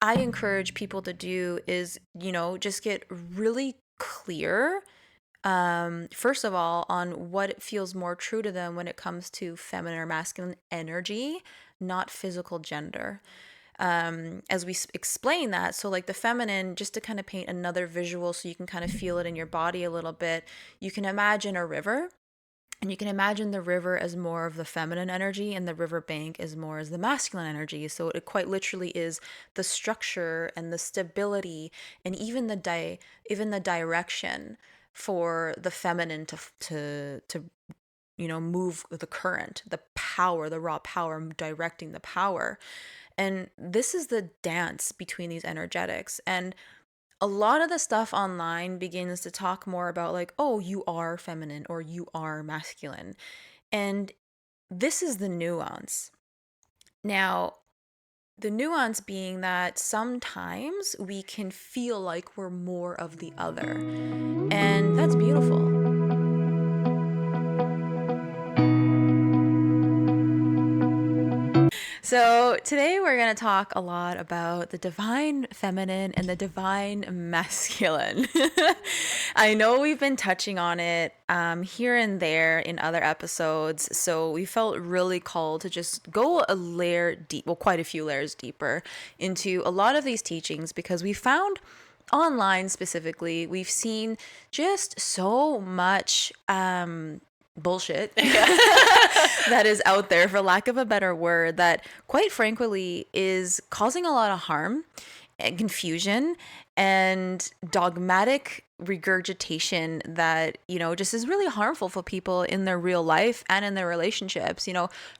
I encourage people to do is, just get really clear, first of all, on what feels more true to them when it comes to feminine or masculine energy, not physical gender. As we explain that, so like the feminine, just to kind of paint another visual so you can kind of feel it in your body a little bit, you can imagine a river. And you can imagine the river as more of the feminine energy and the river bank as more as the masculine energy. So it quite literally is the structure and the stability and even the direction for the feminine to move the current, the power, the raw power, directing the power. And this is the dance between these energetics. And a lot of the stuff online begins to talk more about like, oh, you are feminine or you are masculine. And this is the nuance. Now, the nuance being that sometimes we can feel like we're more of the other. And that's beautiful. So, today we're going to talk a lot about the divine feminine and the divine masculine. I know we've been touching on it here and there in other episodes, so we felt really called to just go a layer deep, well, quite a few layers deeper into a lot of these teachings because we found online specifically, we've seen just so much bullshit that is out there, for lack of a better word, that quite frankly is causing a lot of harm and confusion and dogmatic regurgitation that, just is really harmful for people in their real life and in their relationships.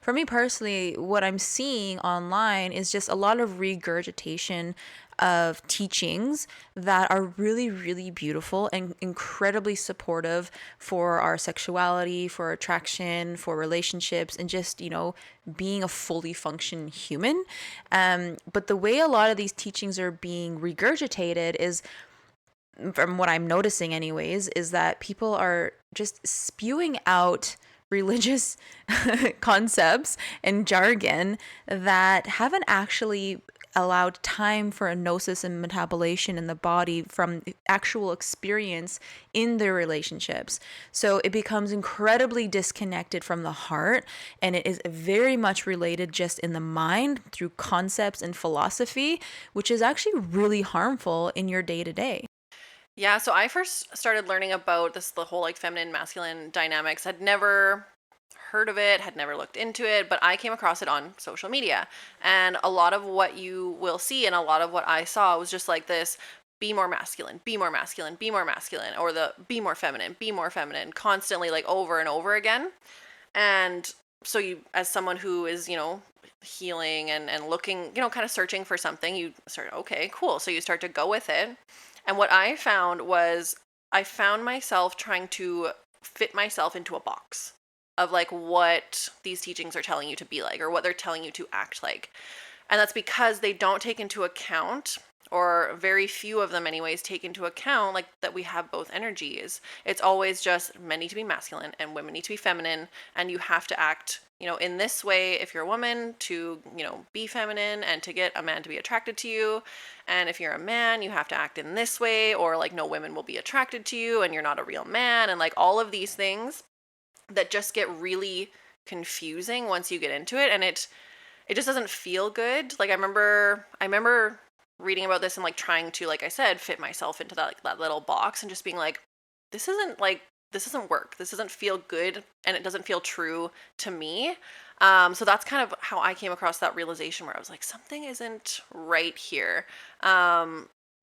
For me personally, what I'm seeing online is just a lot of regurgitation of teachings that are really, really beautiful and incredibly supportive for our sexuality, for attraction, for relationships, and just, being a fully functioning human. But the way a lot of these teachings are being regurgitated is, from what I'm noticing anyways, is that people are just spewing out religious concepts and jargon that haven't actually allowed time for a gnosis and metabolization in the body from actual experience in their relationships. So it becomes incredibly disconnected from the heart, and it is very much related just in the mind through concepts and philosophy, which is actually really harmful in your day-to-day. Yeah, so I first started learning about the whole like feminine masculine dynamics. I'd never heard of it, had never looked into it, but I came across it on social media. And a lot of what you will see and a lot of what I saw was just like this: be more masculine, be more masculine, be more masculine, or the be more feminine, constantly like over and over again. And so you, as someone who is, healing and looking, kind of searching for something, you start, okay, cool. So you start to go with it. And what I found was I found myself trying to fit myself into a box of like what these teachings are telling you to be like or what they're telling you to act like. And that's because they don't take into account, or very few of them anyways take into account, like that we have both energies. It's always just men need to be masculine and women need to be feminine, and you have to act, in this way if you're a woman to, be feminine and to get a man to be attracted to you. And if you're a man, you have to act in this way, or like no women will be attracted to you and you're not a real man, and like all of these things that just get really confusing once you get into it. And it just doesn't feel good. Like I remember reading about this and like trying to, like I said, fit myself into that, like that little box, and just being like, this doesn't work. This doesn't feel good, and it doesn't feel true to me. So that's kind of how I came across that realization where I was like, something isn't right here.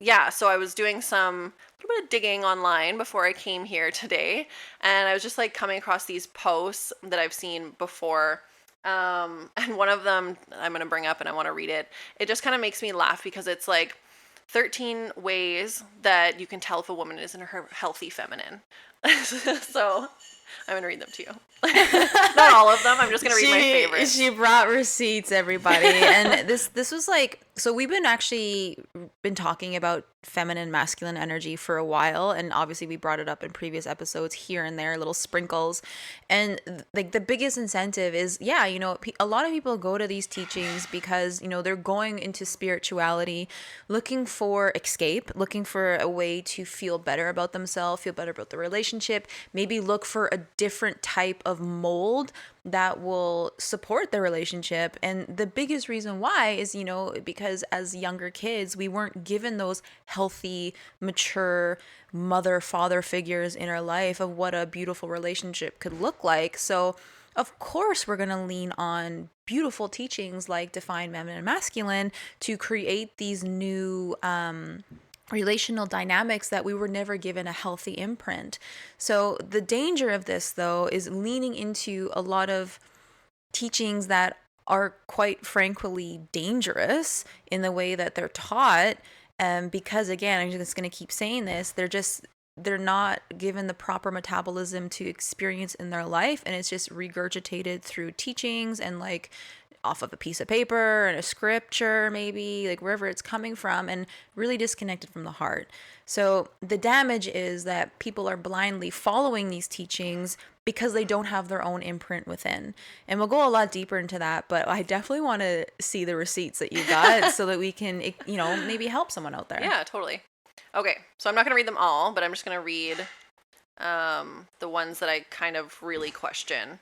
Yeah, so I was doing some little bit of digging online before I came here today, and I was just like coming across these posts that I've seen before. And one of them I'm going to bring up and I want to read it. It just kind of makes me laugh because it's like 13 ways that you can tell if a woman is in her healthy feminine. So I'm going to read them to you. Not all of them. I'm just going to read my favorites. She brought receipts, everybody. And this was like So we've been actually been talking about feminine masculine energy for a while, and obviously we brought it up in previous episodes here and there, little sprinkles. And like the biggest incentive is, yeah, a lot of people go to these teachings because they're going into spirituality looking for escape, looking for a way to feel better about themselves, feel better about the relationship, maybe look for a different type of mold that will support the relationship. And the biggest reason why is, because as younger kids, we weren't given those healthy, mature mother, father figures in our life of what a beautiful relationship could look like. So, of course, we're going to lean on beautiful teachings like Define Feminine and Masculine to create these new relational dynamics that we were never given a healthy imprint. So the danger of this, though, is leaning into a lot of teachings that are quite frankly dangerous in the way that they're taught. Because again, I'm just going to keep saying this, they're not given the proper metabolism to experience in their life, and it's just regurgitated through teachings and like off of a piece of paper and a scripture, maybe like wherever it's coming from, and really disconnected from the heart. So the damage is that people are blindly following these teachings because they don't have their own imprint within. And we'll go a lot deeper into that, but I definitely want to see the receipts that you got so that we can, maybe help someone out there. Yeah, totally. Okay, so I'm not going to read them all, but I'm just going to read the ones that I kind of really question.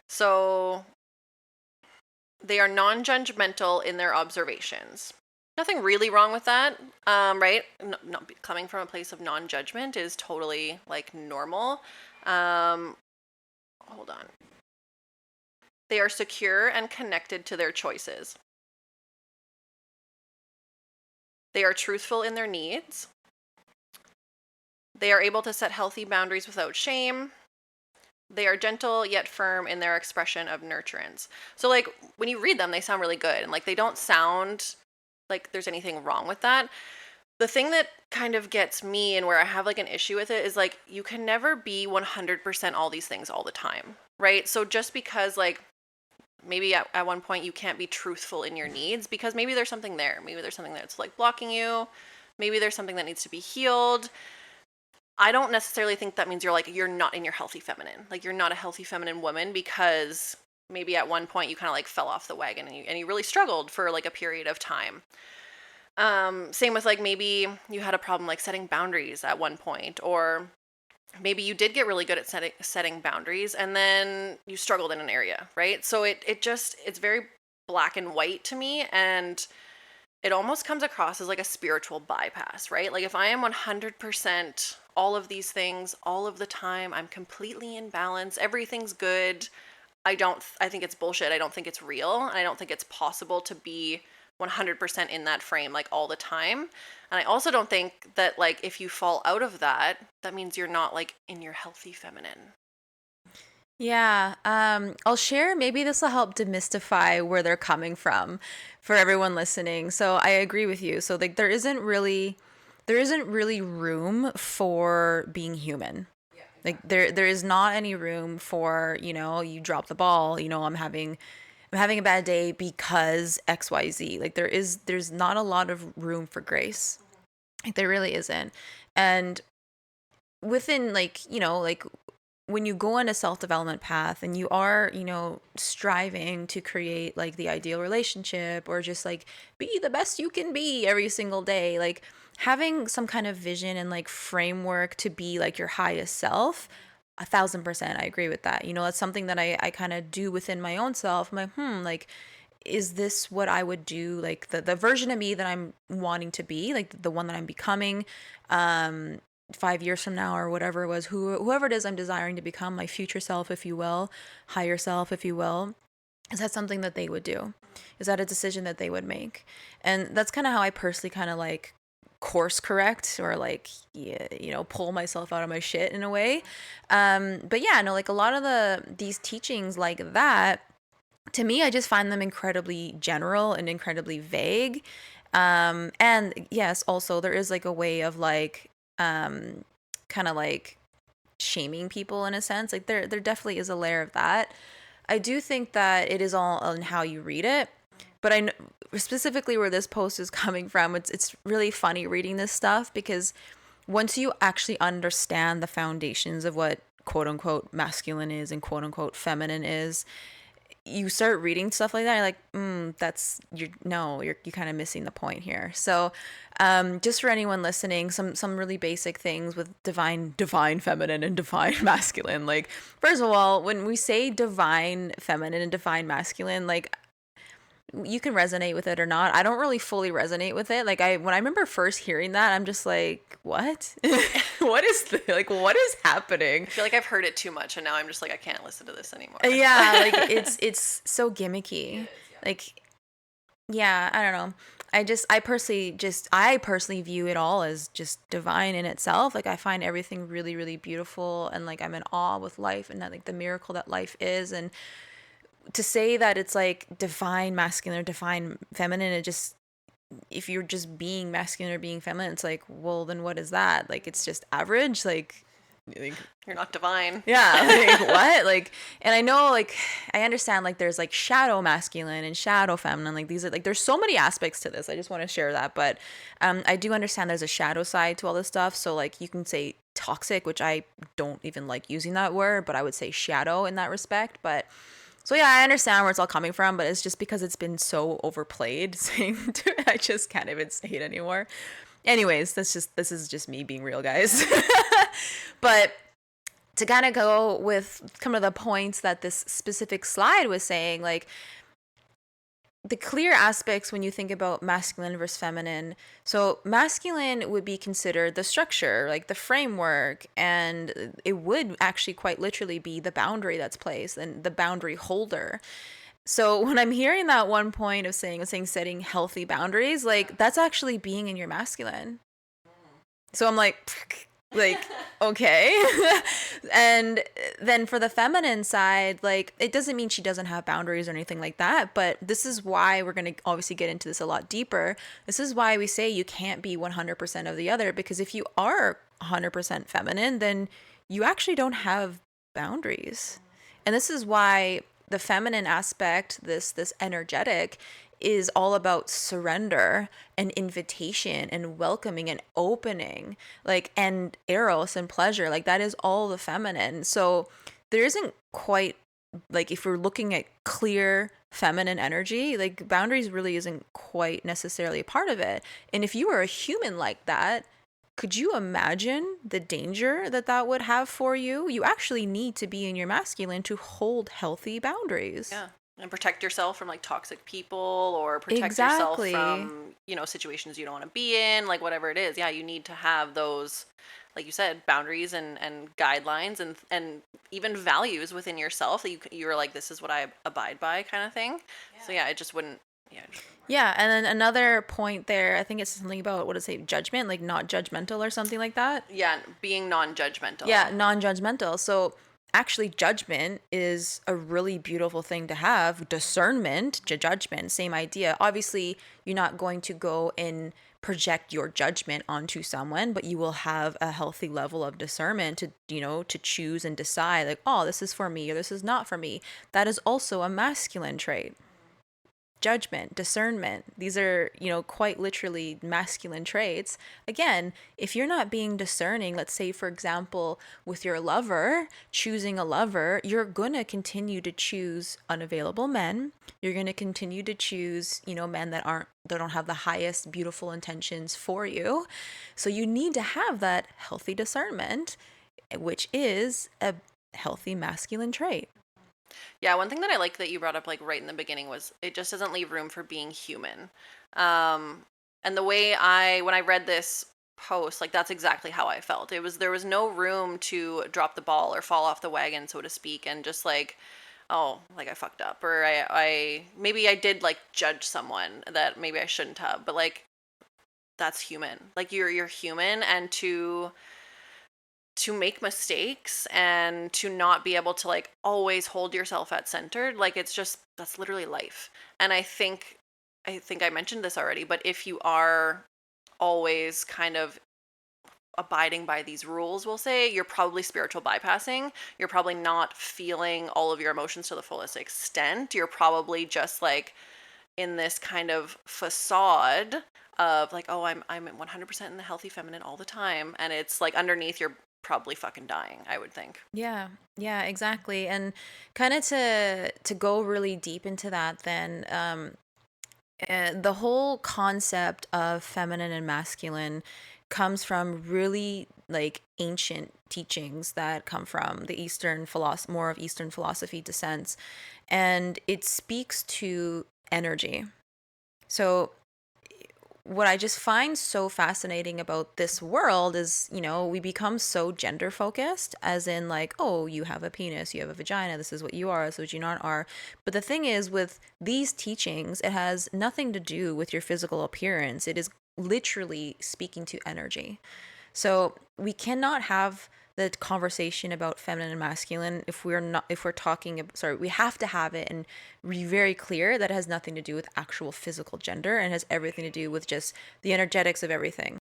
So they are non-judgmental in their observations. Nothing really wrong with that, right? Not coming from a place of non-judgment is totally like normal. Hold on. They are secure and connected to their choices. They are truthful in their needs. They are able to set healthy boundaries without shame. They are gentle yet firm in their expression of nurturance. So like when you read them, they sound really good, and like they don't sound like there's anything wrong with that. The thing that kind of gets me and where I have like an issue with it is like you can never be 100% all these things all the time, right? So just because like maybe at one point you can't be truthful in your needs because maybe there's something there. Maybe there's something that's like blocking you. Maybe there's something that needs to be healed. I don't necessarily think that means you're not in your healthy feminine. Like you're not a healthy feminine woman because maybe at one point you kind of like fell off the wagon and you really struggled for like a period of time. Same with like maybe you had a problem like setting boundaries at one point, or maybe you did get really good at setting boundaries and then you struggled in an area, right? So it's very black and white to me, and it almost comes across as like a spiritual bypass, right? Like if I am 100% all of these things all of the time, I'm completely in balance, everything's good. I think it's bullshit. I don't think it's real. And I don't think it's possible to be 100% in that frame like all the time. And I also don't think that like if you fall out of that, that means you're not like in your healthy feminine. Yeah, I'll share. Maybe this will help demystify where they're coming from for everyone listening. So I agree with you. So like there isn't really room for being human. Like there is not any room for, you drop the ball, I'm having a bad day because XYZ. Like there's not a lot of room for grace. Like there really isn't. And within like when you go on a self-development path and you are striving to create like the ideal relationship or just like be the best you can be every single day, like having some kind of vision and like framework to be like your highest self, 1,000% I agree with that. That's something that I kind of do within my own self. I'm like is this what I would do, like the version of me that I'm wanting to be, like the one that I'm becoming, 5 years from now or whatever it was, whoever it is I'm desiring to become, my future self, if you will, higher self, if you will. Is that something that they would do? Is that a decision that they would make? And that's kind of how I personally kind of like course correct or like yeah, pull myself out of my shit in a way. But yeah, no, like a lot of these teachings like that, to me, I just find them incredibly general and incredibly vague. And yes, also there is like a way of like kind of like shaming people in a sense. Like there definitely is a layer of that. I do think that it is all on how you read it. but I know specifically where this post is coming from. It's really funny reading this stuff because once you actually understand the foundations of what quote unquote masculine is and quote unquote feminine is, you start reading stuff like that, you're like, that's you're no, you're kind of missing the point here. So, just for anyone listening, some really basic things with divine feminine and divine masculine. Like, first of all, when we say divine feminine and divine masculine, like you can resonate with it or not. I don't really fully resonate with it. Like when I remember first hearing that, I'm just like, what? What is happening? I feel like I've heard it too much, and now I'm just like, I can't listen to this anymore. Yeah, like it's so gimmicky. It is, yeah. Like, yeah, I don't know. I personally view it all as just divine in itself. Like I find everything really, really beautiful, and like I'm in awe with life and that like the miracle that life is. And to say that it's like divine masculine or divine feminine, it just, if you're just being masculine or being feminine, it's like, well, then what is that? Like it's just average. Like You're not divine. yeah, like what? Like, and I know, like, I understand, like, there's like shadow masculine and shadow feminine. Like, these are like, there's so many aspects to this. I just want to share that. But I do understand there's a shadow side to all this stuff. So, like, you can say toxic, which I don't even like using that word, but I would say shadow in that respect. But so, yeah, I understand where it's all coming from, but it's just because it's been so overplayed saying I just can't even say it anymore. Anyways, this is just me being real, guys. But to kind of go with some of the points that this specific slide was saying, like the clear aspects when you think about masculine versus feminine. So masculine would be considered the structure, like the framework, and it would actually quite literally be the boundary that's placed and the boundary holder. So when I'm hearing that one point of saying setting healthy boundaries, like that's actually being in your masculine. So I'm like, okay. And then for the feminine side, like it doesn't mean she doesn't have boundaries or anything like that, but this is why we're going to obviously get into this a lot deeper. This is why we say you can't be 100% of the other, because if you are 100% feminine, then you actually don't have boundaries. And this is why the feminine aspect, this energetic, is all about surrender and invitation and welcoming and opening, like, and eros and pleasure. Like that is all the feminine. So there isn't quite, like, if we're looking at clear feminine energy, like boundaries really isn't quite necessarily a part of it. And if you were a human like that, could you imagine the danger that that would have for you? You actually need to be in your masculine to hold healthy boundaries. Yeah. And protect yourself from like toxic people, or protect Exactly. yourself from, situations you don't want to be in, like whatever it is. Yeah, you need to have those, like you said, boundaries and guidelines and even values within yourself that you're like, this is what I abide by, kind of thing. Yeah. So yeah, it just wouldn't. Yeah. Yeah, and then another point there, I think it's something about, what does it say, judgment, like not judgmental or something like that. Yeah, being non-judgmental. Yeah, non-judgmental. So actually judgment is a really beautiful thing to have. Discernment, judgment, same idea. Obviously, you're not going to go and project your judgment onto someone, but you will have a healthy level of discernment to, to choose and decide like, oh, this is for me or this is not for me. That is also a masculine trait. Judgment, discernment, these are, quite literally masculine traits. Again, if you're not being discerning, let's say, for example, with your lover, choosing a lover, you're going to continue to choose unavailable men. You're going to continue to choose, men that don't have the highest beautiful intentions for you. So you need to have that healthy discernment, which is a healthy masculine trait. Yeah, one thing that I like that you brought up like right in the beginning was it just doesn't leave room for being human. And the way when I read this post, like that's exactly how I felt. There was no room to drop the ball or fall off the wagon, so to speak, and just like, oh, like I fucked up, or I maybe I did like judge someone that maybe I shouldn't have, but like that's human. Like you're human, and to make mistakes and to not be able to like always hold yourself at center, like it's just, that's literally life. And I think I mentioned this already, but if you are always kind of abiding by these rules, we'll say, you're probably spiritual bypassing. You're probably not feeling all of your emotions to the fullest extent. You're probably just like in this kind of facade of like, oh, I'm 100% in the healthy feminine all the time, and it's like underneath you're probably fucking dying, I would think. Yeah, yeah, exactly. And kind of to go really deep into that, then the whole concept of feminine and masculine comes from really like ancient teachings that come from the Eastern philosophy, more of Eastern philosophy descents, and it speaks to energy. So what I just find so fascinating about this world is, we become so gender focused, as in, like, oh, you have a penis, you have a vagina, this is what you are, this is what you not are. But the thing is, with these teachings, it has nothing to do with your physical appearance. It is literally speaking to energy. So we cannot have the conversation about feminine and masculine if we're talking sorry, we have to have it and be very clear that it has nothing to do with actual physical gender and has everything to do with just the energetics of everything.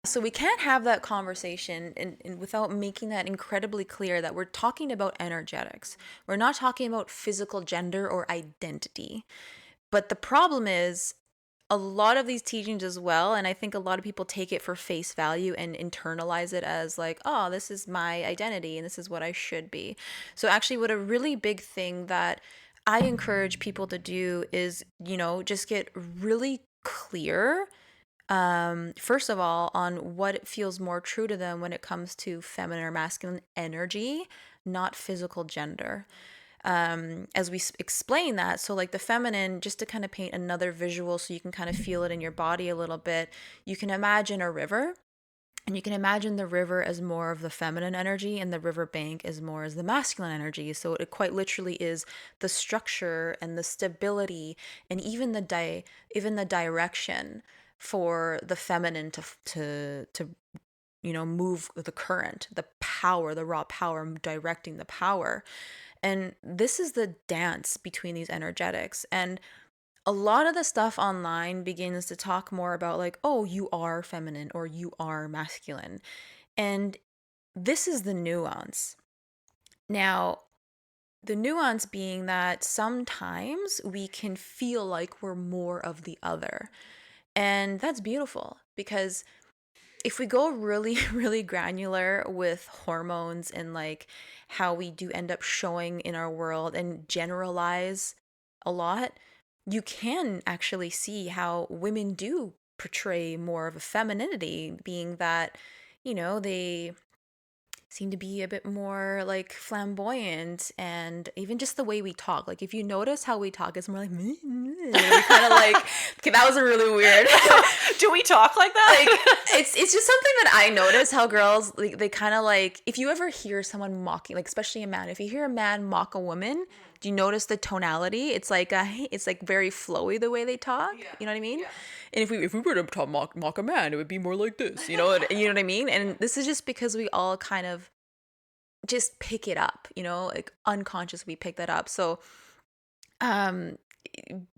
So we can't have that conversation without making that incredibly clear that we're talking about energetics. We're not talking about physical gender or identity. But the problem is, a lot of these teachings as well, and I think a lot of people take it for face value and internalize it as like, oh, this is my identity and this is what I should be. So actually, what a really big thing that I encourage people to do is, just get really clear, first of all, on what feels more true to them when it comes to feminine or masculine energy, not physical gender. As we explain that, so like the feminine, just to kind of paint another visual so you can kind of feel it in your body a little bit, you can imagine a river, and you can imagine the river as more of the feminine energy and the river bank as more as the masculine energy. So it quite literally is the structure and the stability and even the direction for the feminine to move the current, the power, the raw power, directing the power. And this is the dance between these energetics. And a lot of the stuff online begins to talk more about, like, oh, you are feminine or you are masculine. And this is the nuance. Now, the nuance being that sometimes we can feel like we're more of the other. And that's beautiful because if we go really, really granular with hormones and like how we do end up showing in our world and generalize a lot, you can actually see how women do portray more of a femininity, being that, they seem to be a bit more like flamboyant, and even just the way we talk. Like if you notice how we talk, it's more like we kind of like, okay, that was really weird. Do we talk like that? Like it's just something that I notice how girls, like, they kind of like, if you ever hear someone mocking, like especially a man, if you hear a man mock a woman, do you notice the tonality? It's like it's like very flowy the way they talk. Yeah. You know what I mean? Yeah. And if we were to mock a man, it would be more like this. You know what I mean? And this is just because we all kind of just pick it up. Like unconsciously we pick that up. So um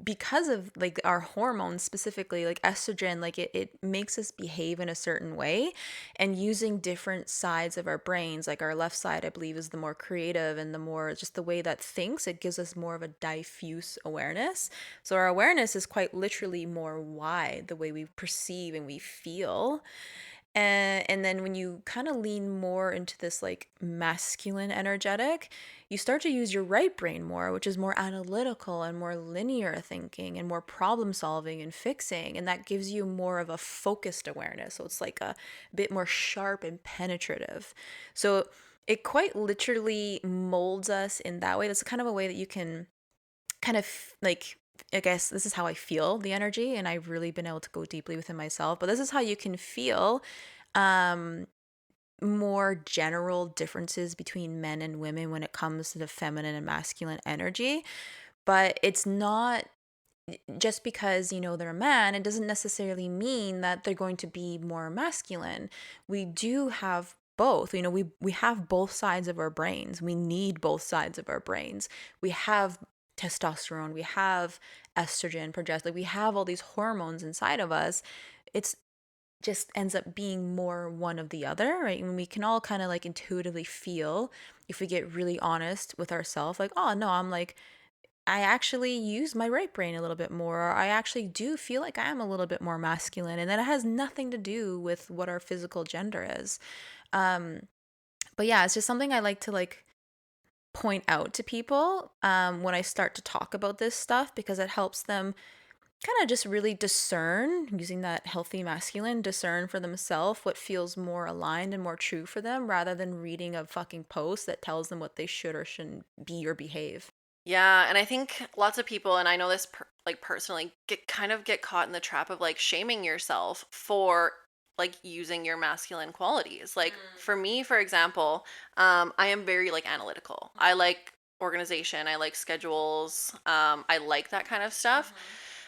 because of like our hormones, specifically like estrogen, like it makes us behave in a certain way, and using different sides of our brains, like our left side, I believe, is the more creative and the more just the way that thinks, it gives us more of a diffuse awareness. So our awareness is quite literally more wide, the way we perceive and we feel. And then when you kind of lean more into this like masculine energetic, you start to use your right brain more, which is more analytical and more linear thinking and more problem solving and fixing. And that gives you more of a focused awareness. So it's like a bit more sharp and penetrative. So it quite literally molds us in that way. That's kind of a way that you can kind of like, I guess this is how I feel the energy, and I've really been able to go deeply within myself. But this is how you can feel um more general differences between men and women when it comes to the feminine and masculine energy. But it's not just because they're a man, it doesn't necessarily mean that they're going to be more masculine. We do have both. We have both sides of our brains. We need both sides of our brains. We have testosterone, we have estrogen, progesterone, like we have all these hormones inside of us. It's just ends up being more one of the other, right? And we can all kind of like intuitively feel, if we get really honest with ourselves, like, oh no, I'm like I actually use my right brain a little bit more. Or I actually do feel like I am a little bit more masculine, and that it has nothing to do with what our physical gender is. Um, but yeah, it's just something I like to like point out to people when I start to talk about this stuff, because it helps them kind of just really discern, using that healthy masculine, discern for themselves what feels more aligned and more true for them, rather than reading a fucking post that tells them what they should or shouldn't be or behave. Yeah, and I think lots of people, and I know this like personally, get caught in the trap of like shaming yourself for like using your masculine qualities. Like for me, for example, I am very like analytical. I like organization. I like schedules. I like that kind of stuff.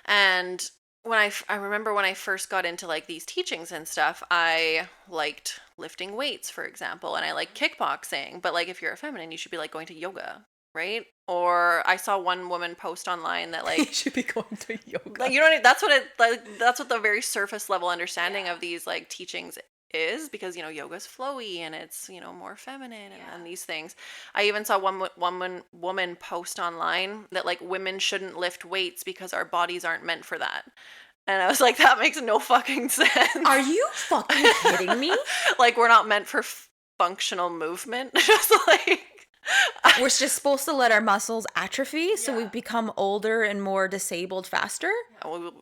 And I remember when I first got into like these teachings and stuff, I liked lifting weights, for example, and I like kickboxing. But like if you're a feminine, you should be like going to yoga, right? Or I saw one woman post online that You like should be going to yoga. you know that's what it like that's what the very surface level understanding of these like teachings is, because yoga's flowy and it's more feminine and these things. I even saw one woman post online that like women shouldn't lift weights because our bodies aren't meant for that, and I was like, that makes no fucking sense. Are you fucking kidding me? Like we're not meant for functional movement. Just like We're just supposed to let our muscles atrophy so we become older and more disabled faster?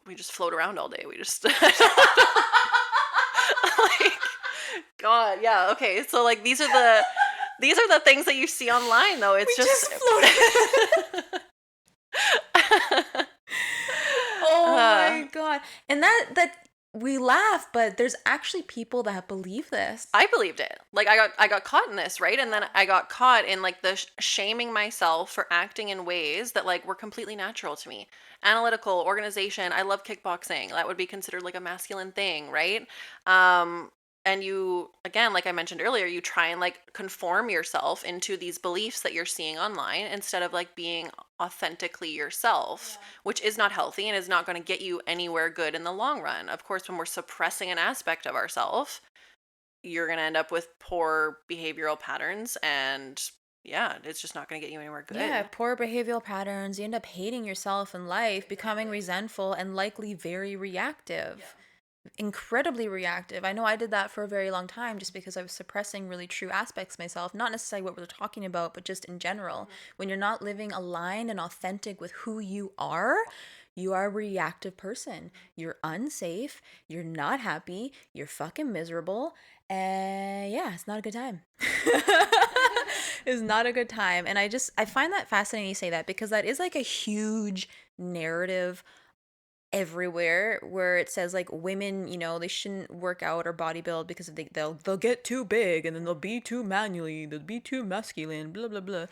we just float around all day. We just like, God, yeah, okay. So like these are the things that you see online though. It's We just float. Oh my uh, god. And that we laugh, but there's actually people that believe this. I believed it. Like I got caught in this, right? And then I got caught in like the shaming myself for acting in ways that like were completely natural to me. Analytical, organization. I love kickboxing. That would be considered like a masculine thing, right? And you, again, like I mentioned earlier, you try and like conform yourself into these beliefs that you're seeing online instead of like being authentically yourself, which is not healthy and is not going to get you anywhere good in the long run. Of course, when we're suppressing an aspect of ourselves, you're going to end up with poor behavioral patterns, and yeah, it's just not going to get you anywhere Yeah, good. poor behavioral patterns. You end up hating yourself in life, becoming resentful, and likely very reactive. Incredibly reactive. I know I did that for a very long time just because I was suppressing really true aspects of myself, not necessarily what we're talking about, but just in general. When you're not living aligned and authentic with who you are a reactive person. You're unsafe, you're not happy, you're fucking miserable, and yeah, it's not a good time. It's not a good time. And I find that fascinating you say that, because that is like a huge narrative everywhere where it says like women, they shouldn't work out or bodybuild because if they'll get too big, and then they'll be too manually, they'll be too masculine, blah blah blah.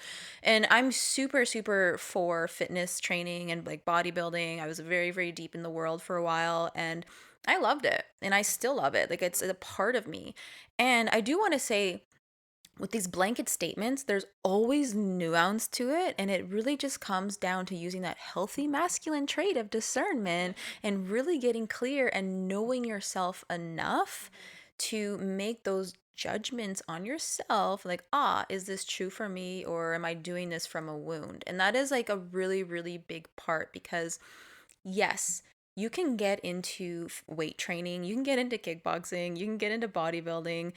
And I'm super super for fitness training and like bodybuilding. I was very very deep in the world for a while, and I loved it, and I still love it. Like it's a part of me. And I do want to say, with these blanket statements, there's always nuance to it. And it really just comes down to using that healthy masculine trait of discernment and really getting clear and knowing yourself enough to make those judgments on yourself, like, is this true for me, or am I doing this from a wound? And that is like a really, really big part, because yes, you can get into weight training, you can get into kickboxing, you can get into bodybuilding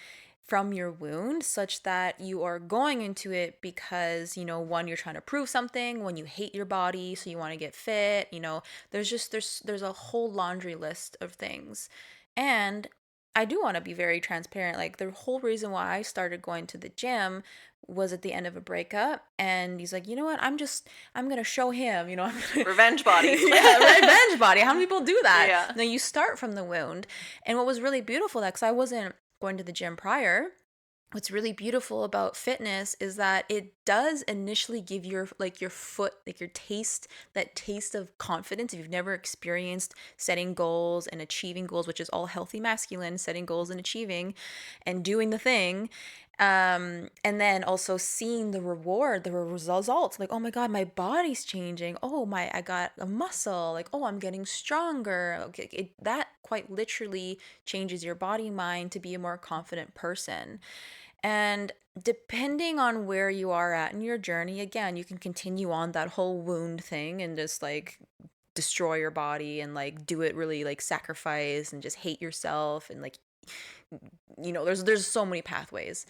from your wound, such that you are going into it because, one, you're trying to prove something, when you hate your body, so you want to get fit, there's a whole laundry list of things. And I do want to be very transparent. Like the whole reason why I started going to the gym was at the end of a breakup, and he's like, you know what, I'm gonna show him, I'm gonna Revenge body. yeah, revenge body. How many people do that? Yeah. No, you start from the wound. And what was really beautiful, that because I wasn't going to the gym prior, what's really beautiful about fitness is that it does initially give your foot, like your taste, that taste of confidence. If you've never experienced setting goals and achieving goals, which is all healthy masculine, setting goals and achieving and doing the thing, and then also seeing the reward, the results, like, oh my god, my body's changing, I got a muscle, like, I'm getting stronger. Okay, that quite literally changes your body mind to be a more confident person. And depending on where you are at in your journey, again, you can continue on that whole wound thing and just like destroy your body and like do it really like sacrifice and just hate yourself and like there's so many pathways.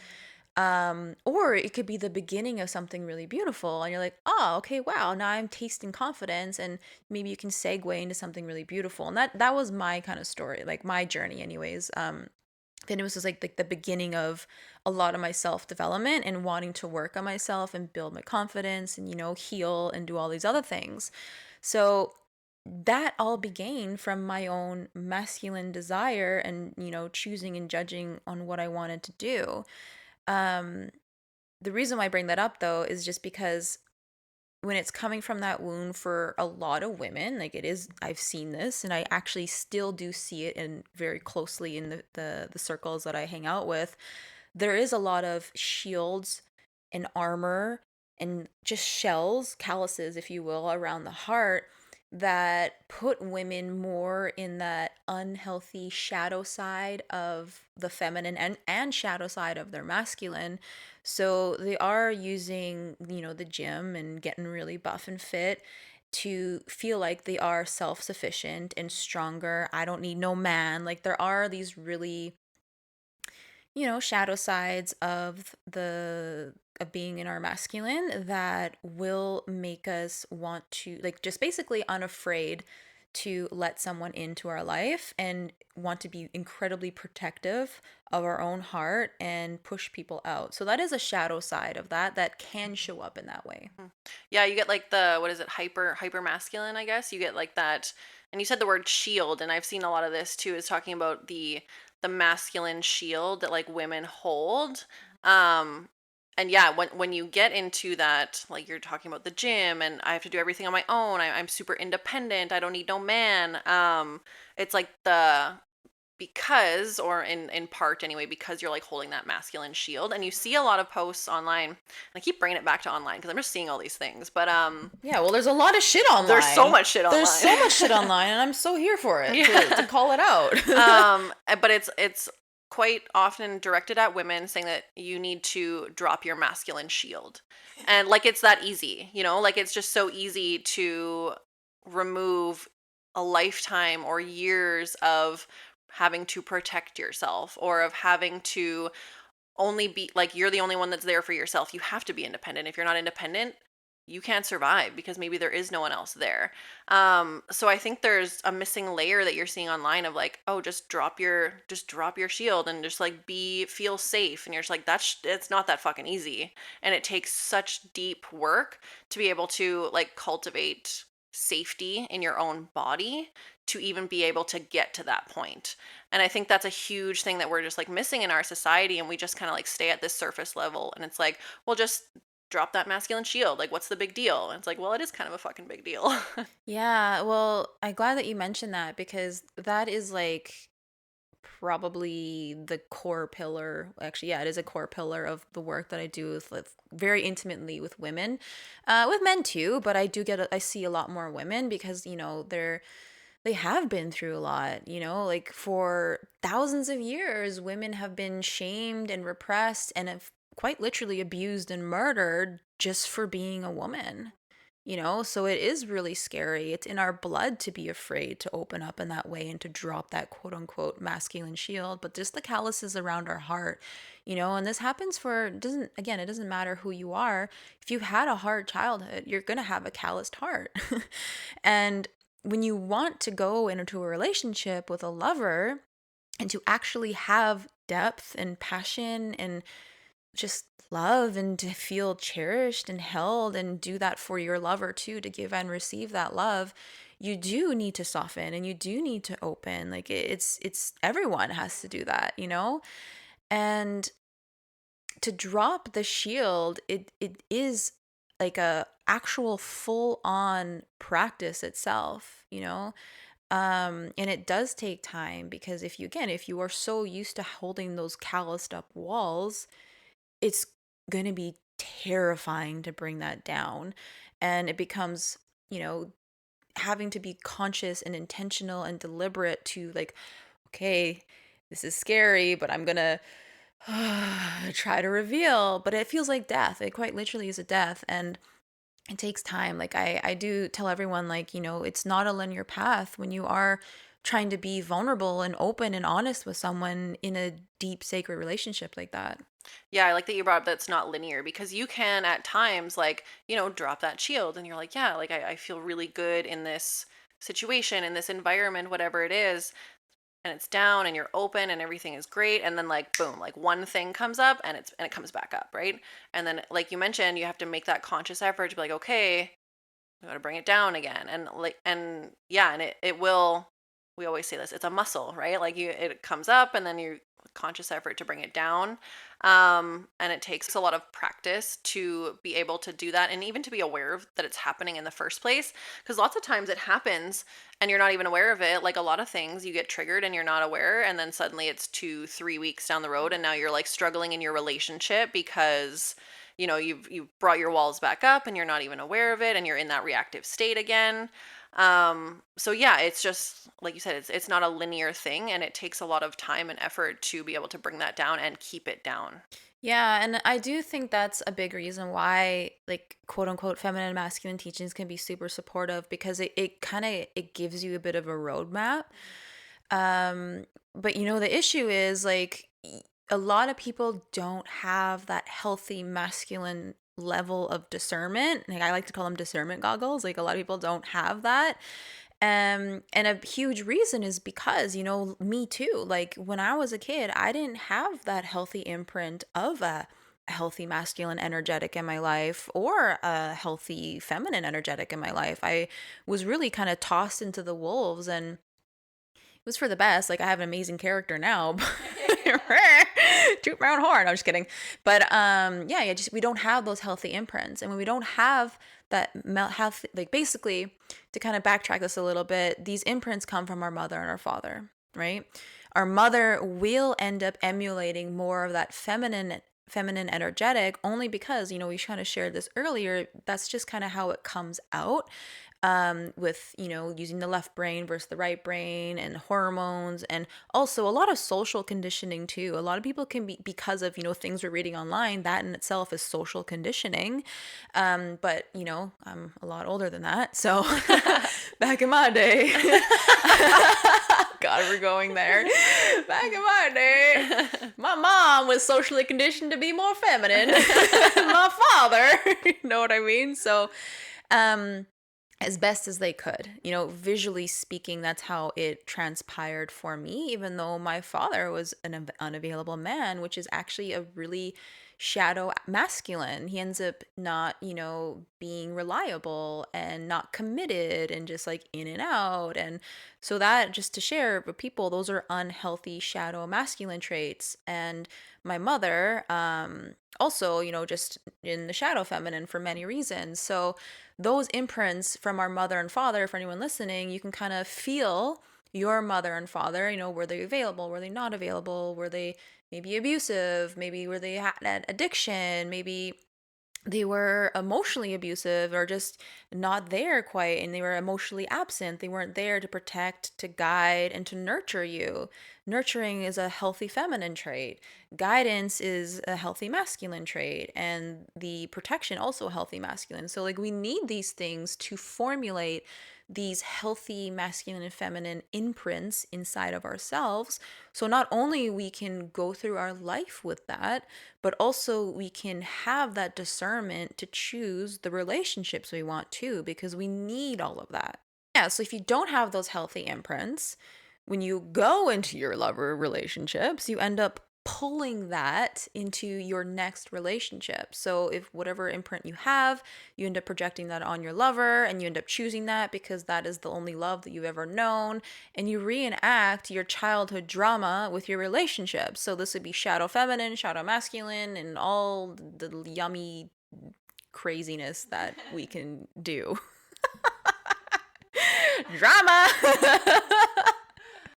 Or it could be the beginning of something really beautiful and you're like, oh, okay, wow, now I'm tasting confidence, and maybe you can segue into something really beautiful. And that was my kind of story, like my journey anyways. Then it was just like the beginning of a lot of my self development and wanting to work on myself and build my confidence and heal and do all these other things. So that all began from my own masculine desire and choosing and judging on what I wanted to do. um the reason why I bring that up though is just because when it's coming from that wound for a lot of women, like it is, I've seen this and I actually still do see it in very closely in the circles that I hang out with. There is a lot of shields and armor and just shells, calluses, if you will, around the heart that put women more in that unhealthy shadow side of the feminine and shadow side of their masculine. So they are using, the gym and getting really buff and fit to feel like they are self-sufficient and stronger. I don't need no man. Like there are these really shadow sides of being in our masculine that will make us want to, like, just basically unafraid to let someone into our life and want to be incredibly protective of our own heart and push people out. So that is a shadow side of that can show up in that way. Mm. Yeah, you get like the, what is it, hyper masculine, I guess. You get like that, and you said the word shield, and I've seen a lot of this too, is talking about the masculine shield that like women hold. Um and yeah, when you get into that, like you're talking about the gym and I have to do everything on my own. I'm super independent. I don't need no man. It's like the, because, or in part anyway, because you're like holding that masculine shield, and you see a lot of posts online, and I keep bringing it back to online because I'm just seeing all these things, but Yeah, well, there's a lot of shit there's so online. much shit There's online. so much shit online, and I'm so here for it to Yeah. call it out. But it's quite often directed at women, saying that you need to drop your masculine shield, and like it's that easy, like it's just so easy to remove a lifetime or years of having to protect yourself, or of having to only be like, you're the only one that's there for yourself. You have to be independent. If you're not independent, you can't survive because maybe there is no one else there. So I think there's a missing layer that you're seeing online of like, oh, just drop your shield and just like feel safe. And you're just like, it's not that fucking easy. And it takes such deep work to be able to like cultivate safety in your own body to even be able to get to that point. And I think that's a huge thing that we're just like missing in our society. And we just kind of like stay at this surface level. And it's like, well, just drop that masculine shield. Like, what's the big deal? And it's like, well, it is kind of a fucking big deal. Yeah, well, I'm glad that you mentioned that because that is like probably the core pillar. Actually, yeah, it is a core pillar of the work that I do with very intimately with women, with men too. But I see a lot more women because they have been through a lot. Like for thousands of years, women have been shamed and repressed and have quite literally abused and murdered just for being a woman. So it is really scary. It's in our blood to be afraid to open up in that way and to drop that quote unquote masculine shield, but just the calluses around our heart, and this happens for, it doesn't matter who you are. If you had a hard childhood, you're going to have a calloused heart. And when you want to go into a relationship with a lover and to actually have depth and passion and just love and to feel cherished and held and do that for your lover too, to give and receive that love, you do need to soften and you do need to open. Like it's everyone has to do that, and to drop the shield, it is like a actual full on practice itself, and it does take time because if you are so used to holding those calloused up walls, it's going to be terrifying to bring that down. And it becomes, having to be conscious and intentional and deliberate to like, okay, this is scary, but I'm going to try to reveal, but it feels like death. It quite literally is a death. And it takes time. Like I do tell everyone, like, it's not a linear path when you are trying to be vulnerable and open and honest with someone in a deep, sacred relationship like that. Yeah, I like that you brought up that's not linear because you can at times like, drop that shield and you're like, yeah, like I feel really good in this situation, in this environment, whatever it is, and it's down and you're open and everything is great. And then like boom, like one thing comes up and it comes back up, right? And then like you mentioned, you have to make that conscious effort to be like, okay, we got to bring it down again. And like and yeah, and it will, we always say this, it's a muscle, right? Like it comes up and then you conscious effort to bring it down. And it takes a lot of practice to be able to do that and even to be aware of that it's happening in the first place, because lots of times it happens and you're not even aware of it. Like a lot of things you get triggered and you're not aware, and then suddenly it's 2 3 weeks down the road and now you're like struggling in your relationship because you've brought your walls back up and you're not even aware of it and you're in that reactive state again. So yeah, it's just like you said, it's not a linear thing, and it takes a lot of time and effort to be able to bring that down and keep it down. Yeah, and I do think that's a big reason why, like, quote unquote feminine and masculine teachings can be super supportive, because it kind of it gives you a bit of a roadmap. But the issue is, like, a lot of people don't have that healthy masculine level of discernment. Like, I like to call them discernment goggles. Like, a lot of people don't have that. And a huge reason is because, me too. Like, when I was a kid, I didn't have that healthy imprint of a healthy masculine energetic in my life, or a healthy feminine energetic in my life. I was really kind of tossed into the wolves, and it was for the best. Like, I have an amazing character now. Toot my own horn. I'm just kidding. But yeah, just we don't have those healthy imprints, and when we don't have that health, like, basically, to kind of backtrack this a little bit, these imprints come from our mother and our father, right? Our mother will end up emulating more of that feminine energetic, only because we kind of shared this earlier. That's just kind of how it comes out, with using the left brain versus the right brain, and hormones, and also a lot of social conditioning too. A lot of people can be, because of things we're reading online, that in itself is social conditioning. But I'm a lot older than that, so back in my day, God, we're going there. Back in my day, my mom was socially conditioned to be more feminine. My father, you know what I mean? So, um, as best as they could. Visually speaking, that's how it transpired for me, even though my father was an unavailable man, which is actually a really shadow masculine. He ends up not, being reliable and not committed, and just like in and out. And so, that, just to share with people, those are unhealthy shadow masculine traits. And my mother, also, just in the shadow feminine for many reasons. So, those imprints from our mother and father, for anyone listening, you can kind of feel your mother and father. Were they available? Were they not available? Were they maybe abusive? Maybe were they had addiction? Maybe they were emotionally abusive, or just not there quite, and they were emotionally absent. They weren't there to protect, to guide, and to nurture you. Nurturing is a healthy feminine trait. Guidance is a healthy masculine trait, and the protection also a healthy masculine. So, like, we need these things to formulate these healthy masculine and feminine imprints inside of ourselves. So not only we can go through our life with that, but also we can have that discernment to choose the relationships we want to, because we need all of that. Yeah, so if you don't have those healthy imprints, when you go into your lover relationships, you end up pulling that into your next relationship. So if whatever imprint you have, you end up projecting that on your lover, and you end up choosing that because that is the only love that you've ever known, and you reenact your childhood drama with your relationship. So this would be shadow feminine, shadow masculine, and all the yummy craziness that we can do. Drama.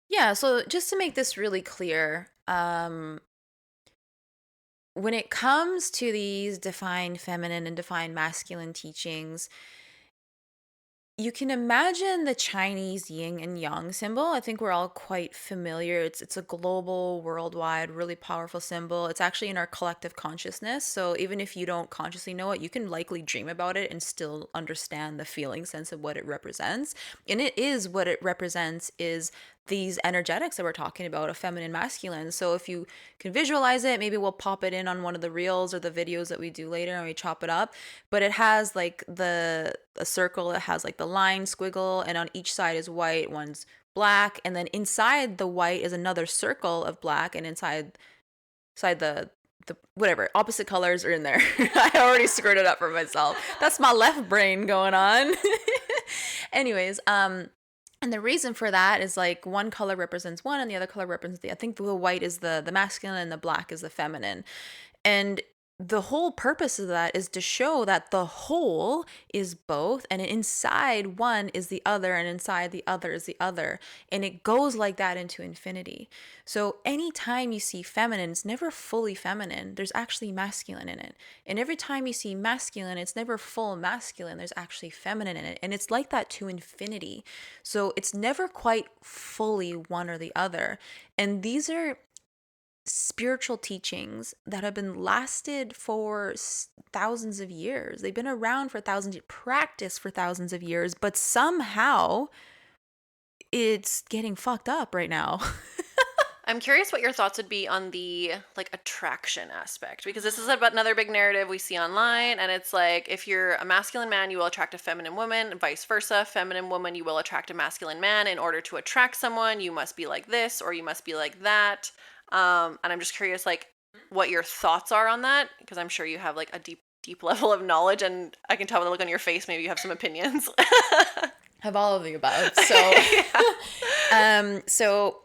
Yeah, so just to make this really clear, when it comes to these defined feminine and defined masculine teachings, You can imagine the Chinese yin and yang symbol. I think we're all quite familiar. It's a global, worldwide, really powerful symbol. It's actually in our collective consciousness. So even if you don't consciously know it, you can likely dream about it and still understand the feeling sense of what it represents. And it is what it represents is these energetics that we're talking about, a feminine, masculine. So if you can visualize it, maybe we'll pop it in on one of the reels or the videos that we do later and we chop it up. But it has like the a circle, it has like the line squiggle, and on each side is white, one's black, and then inside the white is another circle of black, and inside the whatever opposite colors are in there. I already screwed it up for myself. That's my left brain going on. Anyways, and the reason for that is like one color represents one and the other color represents the, I think the white is the masculine and the black is the feminine. And the whole purpose of that is to show that the whole is both, and inside one is the other, and inside the other is the other. And it goes like that into infinity. So anytime you see feminine, it's never fully feminine. There's actually masculine in it. And every time you see masculine, it's never full masculine. There's actually feminine in it. And it's like that to infinity. So it's never quite fully one or the other. And these are spiritual teachings that have been lasted for thousands of years. They've been around for thousands, practiced for thousands of years, but somehow it's getting fucked up right now. I'm curious what your thoughts would be on the like attraction aspect, because this is about another big narrative we see online, and it's like if you're a masculine man, you will attract a feminine woman, and vice versa. Feminine woman, you will attract a masculine man. In order to attract someone, you must be like this or you must be like that. And I'm just curious, like, what your thoughts are on that, because I'm sure you have like a deep level of knowledge, and I can tell by the look on your face, maybe you have some opinions. Have all of the above. So, so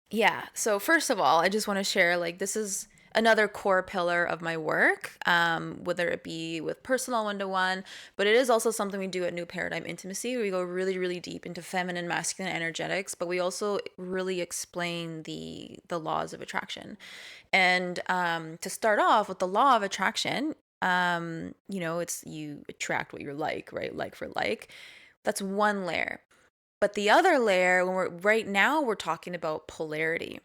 yeah. So first of all, I just want to share like this is another core pillar of my work, whether it be with personal one-to-one, but it is also something we do at New Paradigm Intimacy. We go really, really deep into feminine, masculine energetics, but we also really explain the laws of attraction. And to start off with the law of attraction, it's you attract what you're like, right? Like for like. That's one layer. But the other layer, when right now we're talking about polarity.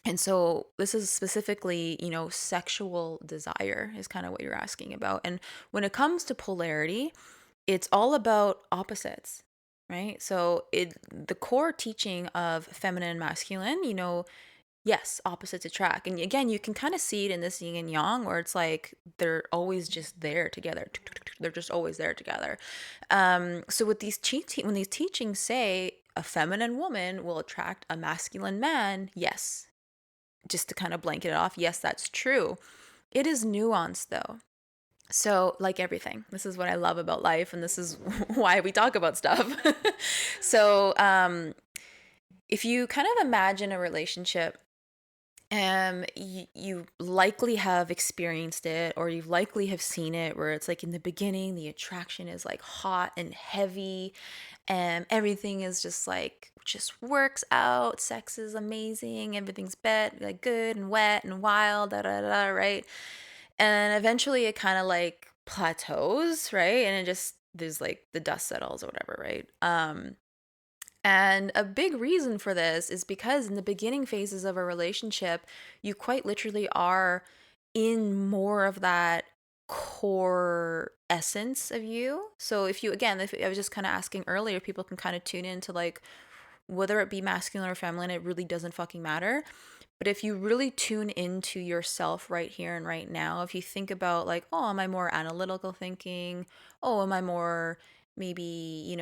And so this is specifically, sexual desire is kind of what you're asking about. And when it comes to polarity, it's all about opposites, right? So the core teaching of feminine and masculine, yes, opposites attract. And again, you can kind of see it in this yin and yang where it's like they're always just there together. They're just always there together. So with when these teachings say a feminine woman will attract a masculine man, yes, just to kind of blanket it off, yes, that's true. It is nuanced though. So, like everything, this is what I love about life, and this is why we talk about stuff. So, if you kind of imagine a relationship, you likely have experienced it, or you likely have seen it, where it's like in the beginning, the attraction is like hot and heavy, and everything is just works out. Sex is amazing. Everything's like good and wet and wild, da da da, right? And eventually it kind of like plateaus, right? And it just there's like the dust settles or whatever, right? And a big reason for this is because in the beginning phases of a relationship, you quite literally are in more of that core essence of you. So if I was just kind of asking earlier, people can kind of tune into like whether it be masculine or feminine, it really doesn't fucking matter. But if you really tune into yourself right here and right now, if you think about like, oh, am I more analytical thinking? Oh, am I more maybe,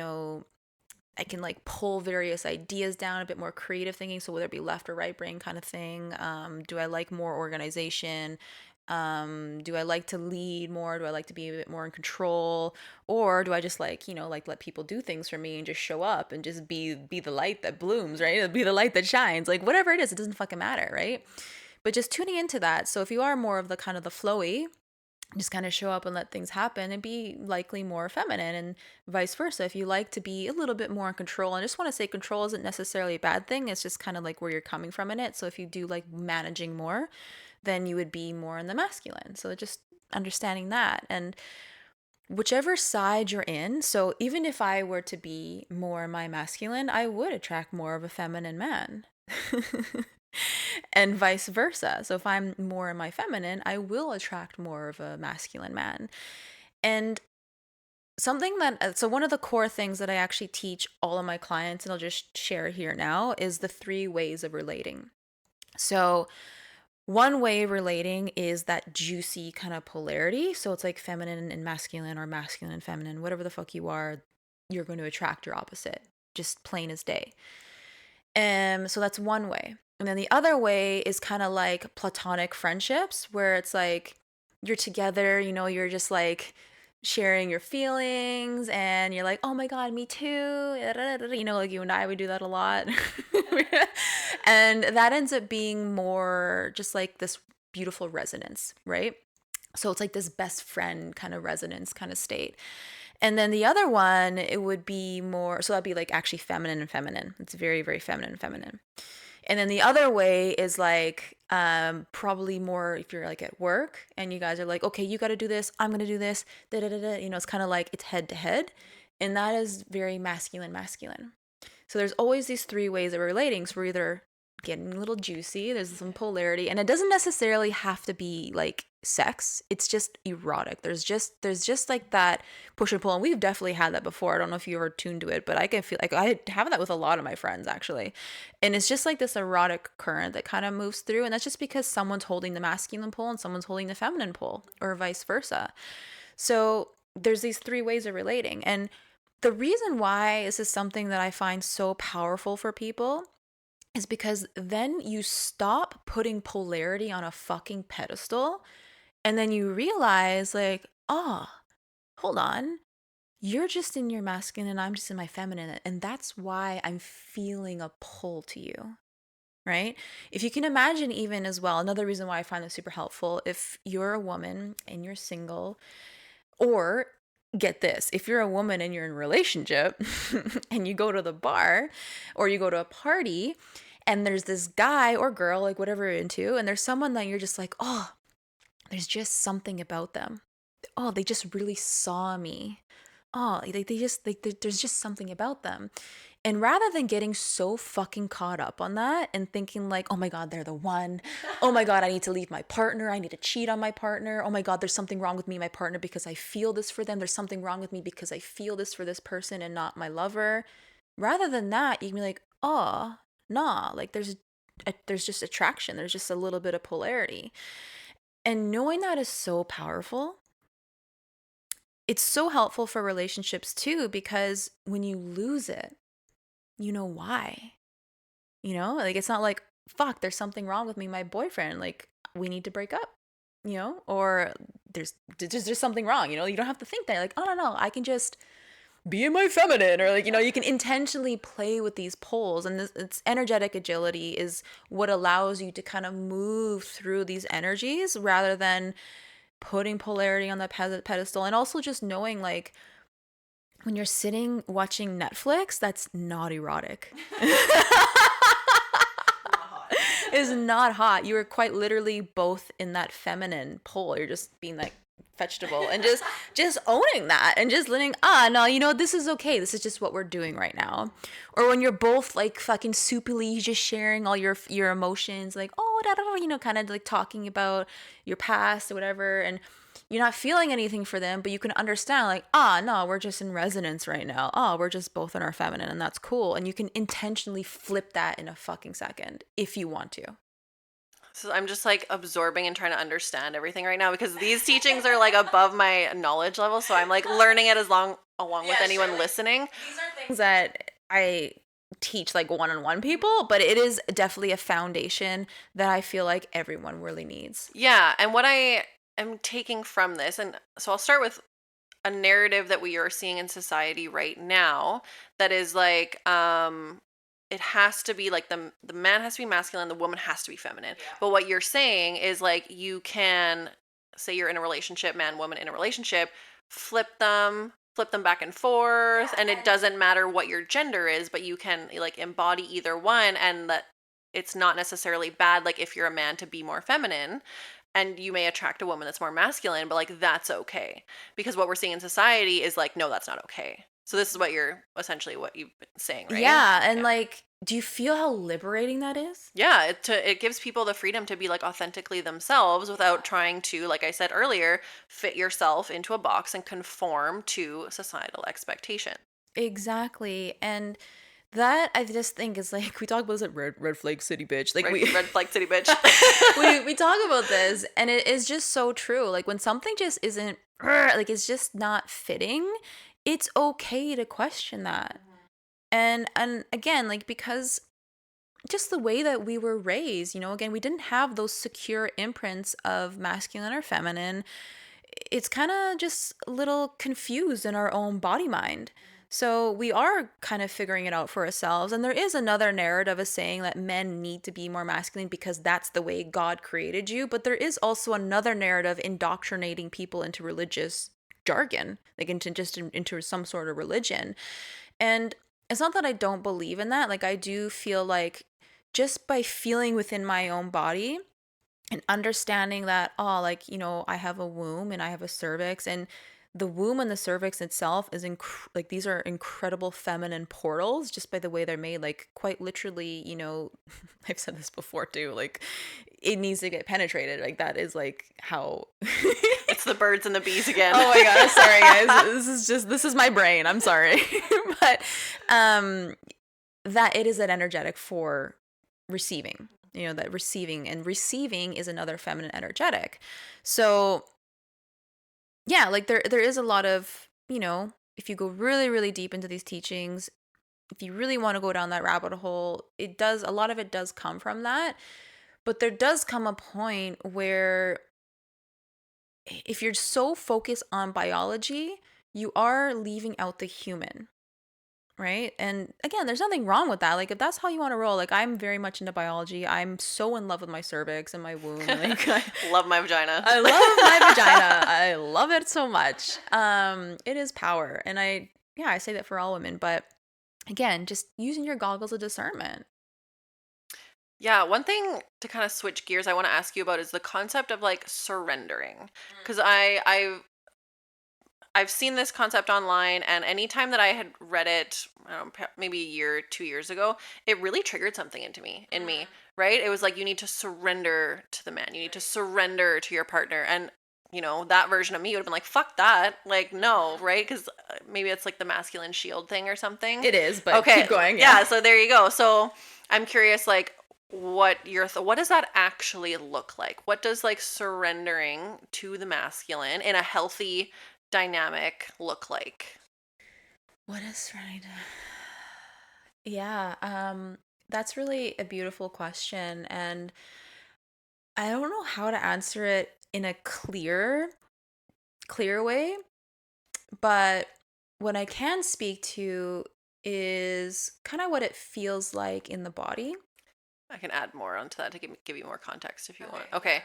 I can like pull various ideas down, a bit more creative thinking. So whether it be left or right brain kind of thing. Do I like more organization? Do I like to lead more? Do I like to be a bit more in control? Or do I just like, like let people do things for me and just show up and just be the light that blooms, right? Be the light that shines. Like whatever it is, it doesn't fucking matter, right? But just tuning into that. So if you are more of the kind of the flowy, just kind of show up and let things happen and be likely more feminine, and vice versa. If you like to be a little bit more in control, and I just want to say control isn't necessarily a bad thing. It's just kind of like where you're coming from in it. So if you do like managing more, then you would be more in the masculine. So just understanding that. And whichever side you're in. So even if I were to be more my masculine, I would attract more of a feminine man. And vice versa. So if I'm more in my feminine, I will attract more of a masculine man. And something that, so one of the core things that I actually teach all of my clients, and I'll just share here now, is the 3 ways of relating. So one way of relating is that juicy kind of polarity. So it's like feminine and masculine, or masculine and feminine, whatever the fuck you are, you're going to attract your opposite, just plain as day. So that's one way. And then the other way is kind of like platonic friendships, where it's like you're together, you're just like sharing your feelings, and you're like, oh my God, me too. Like you and I would do that a lot. And that ends up being more just like this beautiful resonance, right? So it's like this best friend kind of resonance kind of state. And then the other one, it would be more, so that'd be like actually feminine and feminine. It's very, very feminine and feminine. And then the other way is like probably more if you're like at work and you guys are like, okay, you got to do this, I'm going to do this, da da da da. It's kind of like it's head to head. And that is very masculine, masculine. So there's always these 3 ways of relating. So we're either getting a little juicy, there's some polarity, and it doesn't necessarily have to be like sex. It's just erotic. There's just like that push and pull, and we've definitely had that before. I don't know if you ever tuned to it, but I can feel like I have that with a lot of my friends actually. And it's just like this erotic current that kind of moves through, and that's just because someone's holding the masculine pole and someone's holding the feminine pole, or vice versa. So there's these 3 ways of relating. And the reason why this is something that I find so powerful for people is because then you stop putting polarity on a fucking pedestal, and then you realize, like, oh, hold on. You're just in your masculine and I'm just in my feminine. And that's why I'm feeling a pull to you, right? If you can imagine, even as well, another reason why I find this super helpful, if you're a woman and you're single, or get this, if you're a woman and you're in a relationship and you go to the bar or you go to a party and there's this guy or girl, like whatever you're into, and there's someone that you're just like, oh, there's just something about them. Oh, they just really saw me. Oh, they just like there's just something about them. And rather than getting so fucking caught up on that and thinking like, oh my God, they're the one. Oh my God, I need to leave my partner. I need to cheat on my partner. Oh my God, there's something wrong with me and my partner because I feel this for them. There's something wrong with me because I feel this for this person and not my lover. Rather than that, you can be like, oh, nah, like there's just attraction. There's just a little bit of polarity. And knowing that is so powerful. It's so helpful for relationships too, because when you lose it, you know why. Like it's not like, fuck, there's something wrong with me, my boyfriend, like we need to break up, or there's something wrong, you don't have to think that, like, oh no, I can just be in my feminine, or like, you can intentionally play with these poles, and it's energetic agility is what allows you to kind of move through these energies rather than putting polarity on the pedestal. And also just knowing, like, when you're sitting watching Netflix, that's not erotic. Is not hot. You are quite literally both in that feminine pole. You're just being like vegetable and just owning that and just letting, no, this is okay. This is just what we're doing right now. Or when you're both like fucking soupily just sharing all your emotions, like, oh, da, da, da, kind of like talking about your past or whatever, and you're not feeling anything for them, but you can understand, like, no, we're just in resonance right now. We're just both in our feminine, and that's cool. And you can intentionally flip that in a fucking second if you want to. So I'm just like absorbing and trying to understand everything right now because these teachings are like above my knowledge level. So I'm like learning it along with anyone listening. These are things that I teach like one-on-one people, but it is definitely a foundation that I feel like everyone really needs. Yeah. And what I am taking from this, and so I'll start with a narrative that we are seeing in society right now that is like, it has to be like the man has to be masculine, the woman has to be feminine. Yeah. But what you're saying is like you can say you're in a relationship, man, woman in a relationship, flip them back and forth, and it doesn't matter what your gender is, but you can like embody either one, and that it's not necessarily bad, like if you're a man, to be more feminine. and you may attract a woman that's more masculine, but like that's okay. Because what we're seeing in society is like, no, that's not okay. So this is what you're essentially what you've been saying, right? Yeah, and Yeah. like, do you feel how liberating that is? Yeah, it gives people the freedom to be like authentically themselves without trying to, like I said earlier, fit yourself into a box and conform to societal expectation. Exactly. And that I just think is like we talk about this at red flag city bitch. Like Red flag city bitch. we talk about this and it is just so true. Like when something just isn't like it's just not fitting, it's okay to question that. And again, like because just the way that we were raised, again, we didn't have those secure imprints of masculine or feminine. It's kind of just a little confused in our own body mind. So we are kind of figuring it out for ourselves. And there is another narrative of saying that men need to be more masculine because that's the way God created you. But there is also another narrative indoctrinating people into religious jargon, like into some sort of religion. And it's not that I don't believe in that. Like I do feel like just by feeling within my own body and understanding that, oh, like, I have a womb and I have a cervix, and the womb and the cervix itself is like these are incredible feminine portals just by the way they're made. Like quite literally, I've said this before too, like it needs to get penetrated. Like that is like how It's the birds and the bees again. Oh my god, sorry guys. This is my brain. I'm sorry. But that it is an energetic for receiving. That receiving is another feminine energetic. So yeah, like there is a lot of, if you go really, really deep into these teachings, if you really want to go down that rabbit hole, a lot of it does come from that. But there does come a point where if you're so focused on biology, you are leaving out the human, right? And again, there's nothing wrong with that. Like if that's how you want to roll, like I'm very much into biology. I'm so in love with my cervix and my womb. Like Love my vagina. I love my vagina. I love it so much. It is power. And I say that for all women, but again, just using your goggles of discernment. Yeah, one thing to kind of switch gears I want to ask you about is the concept of like surrendering. Because I've seen this concept online, and anytime that I had read it, I don't know, maybe a year, 2 years ago, it really triggered something in me, right? It was like you need to surrender to the man, you need to surrender to your partner, and that version of me would have been like, "Fuck that!" Like, no, right? Because maybe it's like the masculine shield thing or something. It is, but Okay, keep going. yeah. So there you go. So I'm curious, like, what does that actually look like? What does like surrendering to the masculine in a healthy dynamic look like? What is right? Yeah, that's really a beautiful question, and I don't know how to answer it in a clear way, but what I can speak to is kind of what it feels like in the body. I can add more onto that to give you more context if you want. Okay.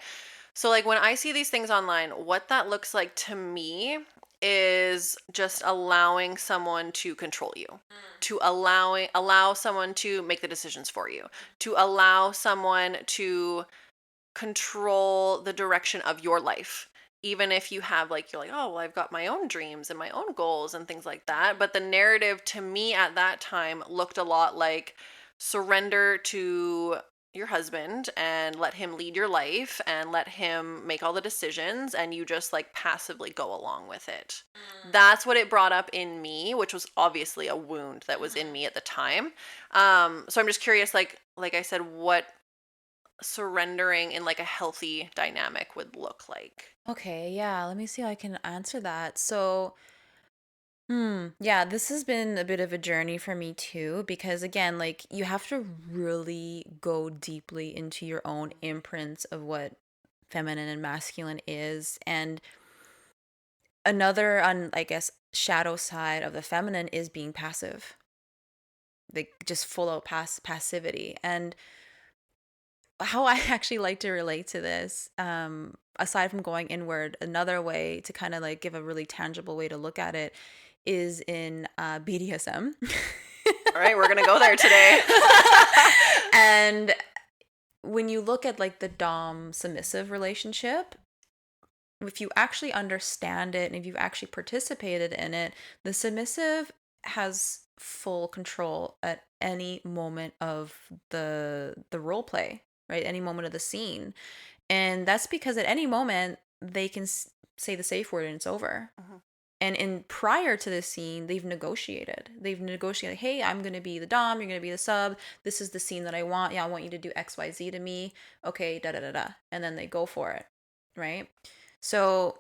So like when I see these things online, what that looks like to me is just allowing someone to control you, to allow someone to make the decisions for you, to allow someone to control the direction of your life. Even if you have like, you're like, oh, well, I've got my own dreams and my own goals and things like that. But the narrative to me at that time looked a lot like surrender to your husband and let him lead your life and let him make all the decisions, and you just like passively go along with it. That's what it brought up in me, which was obviously a wound that was in me at the time. So I'm just curious, like I said, what surrendering in like a healthy dynamic would look like. Okay, yeah, let me see how I can answer that. So, yeah, this has been a bit of a journey for me too, because again, like you have to really go deeply into your own imprints of what feminine and masculine is. And another, I guess, shadow side of the feminine is being passive, like just full out passivity. And how I actually like to relate to this, aside from going inward, another way to kind of like give a really tangible way to look at it is in BDSM. All right, we're gonna go there today. And when you look at like the dom submissive relationship, if you actually understand it and if you've actually participated in it, the submissive has full control at any moment of the role play, right? Any moment of the scene. And that's because at any moment they can say the safe word and it's over. Mhm. And in prior to this scene, they've negotiated. They've negotiated, hey, I'm gonna be the dom, you're gonna be the sub. This is the scene that I want. Yeah, I want you to do XYZ to me. Okay, da da da da. And then they go for it. Right? So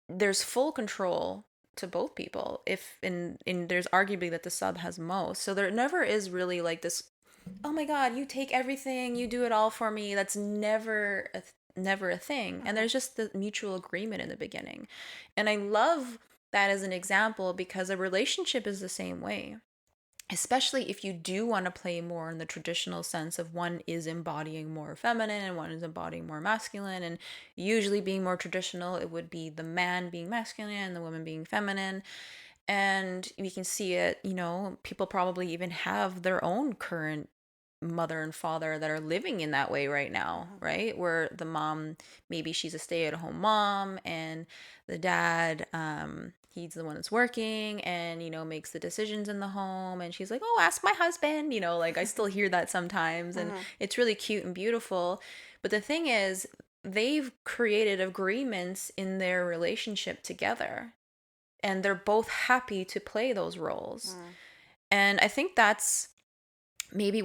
there's full control to both people. If in there's arguably that the sub has most. So there never is really like this, oh my god, you take everything, you do it all for me. That's never a thing. And Mhm. there's just the mutual agreement in the beginning. And I love that as an example because a relationship is the same way. Especially if you do want to play more in the traditional sense of one is embodying more feminine and one is embodying more masculine. And usually, being more traditional, it would be the man being masculine and the woman being feminine. And we can see it, people probably even have their own current mother and father that are living in that way right now, Mhm. right? Where the mom, maybe she's a stay-at-home mom, and the dad, he's the one that's working and, makes the decisions in the home. And she's like, oh, ask my husband, like I still hear that sometimes. And Mhm. it's really cute and beautiful. But the thing is, they've created agreements in their relationship together, and they're both happy to play those roles. Mhm. And I think that's maybe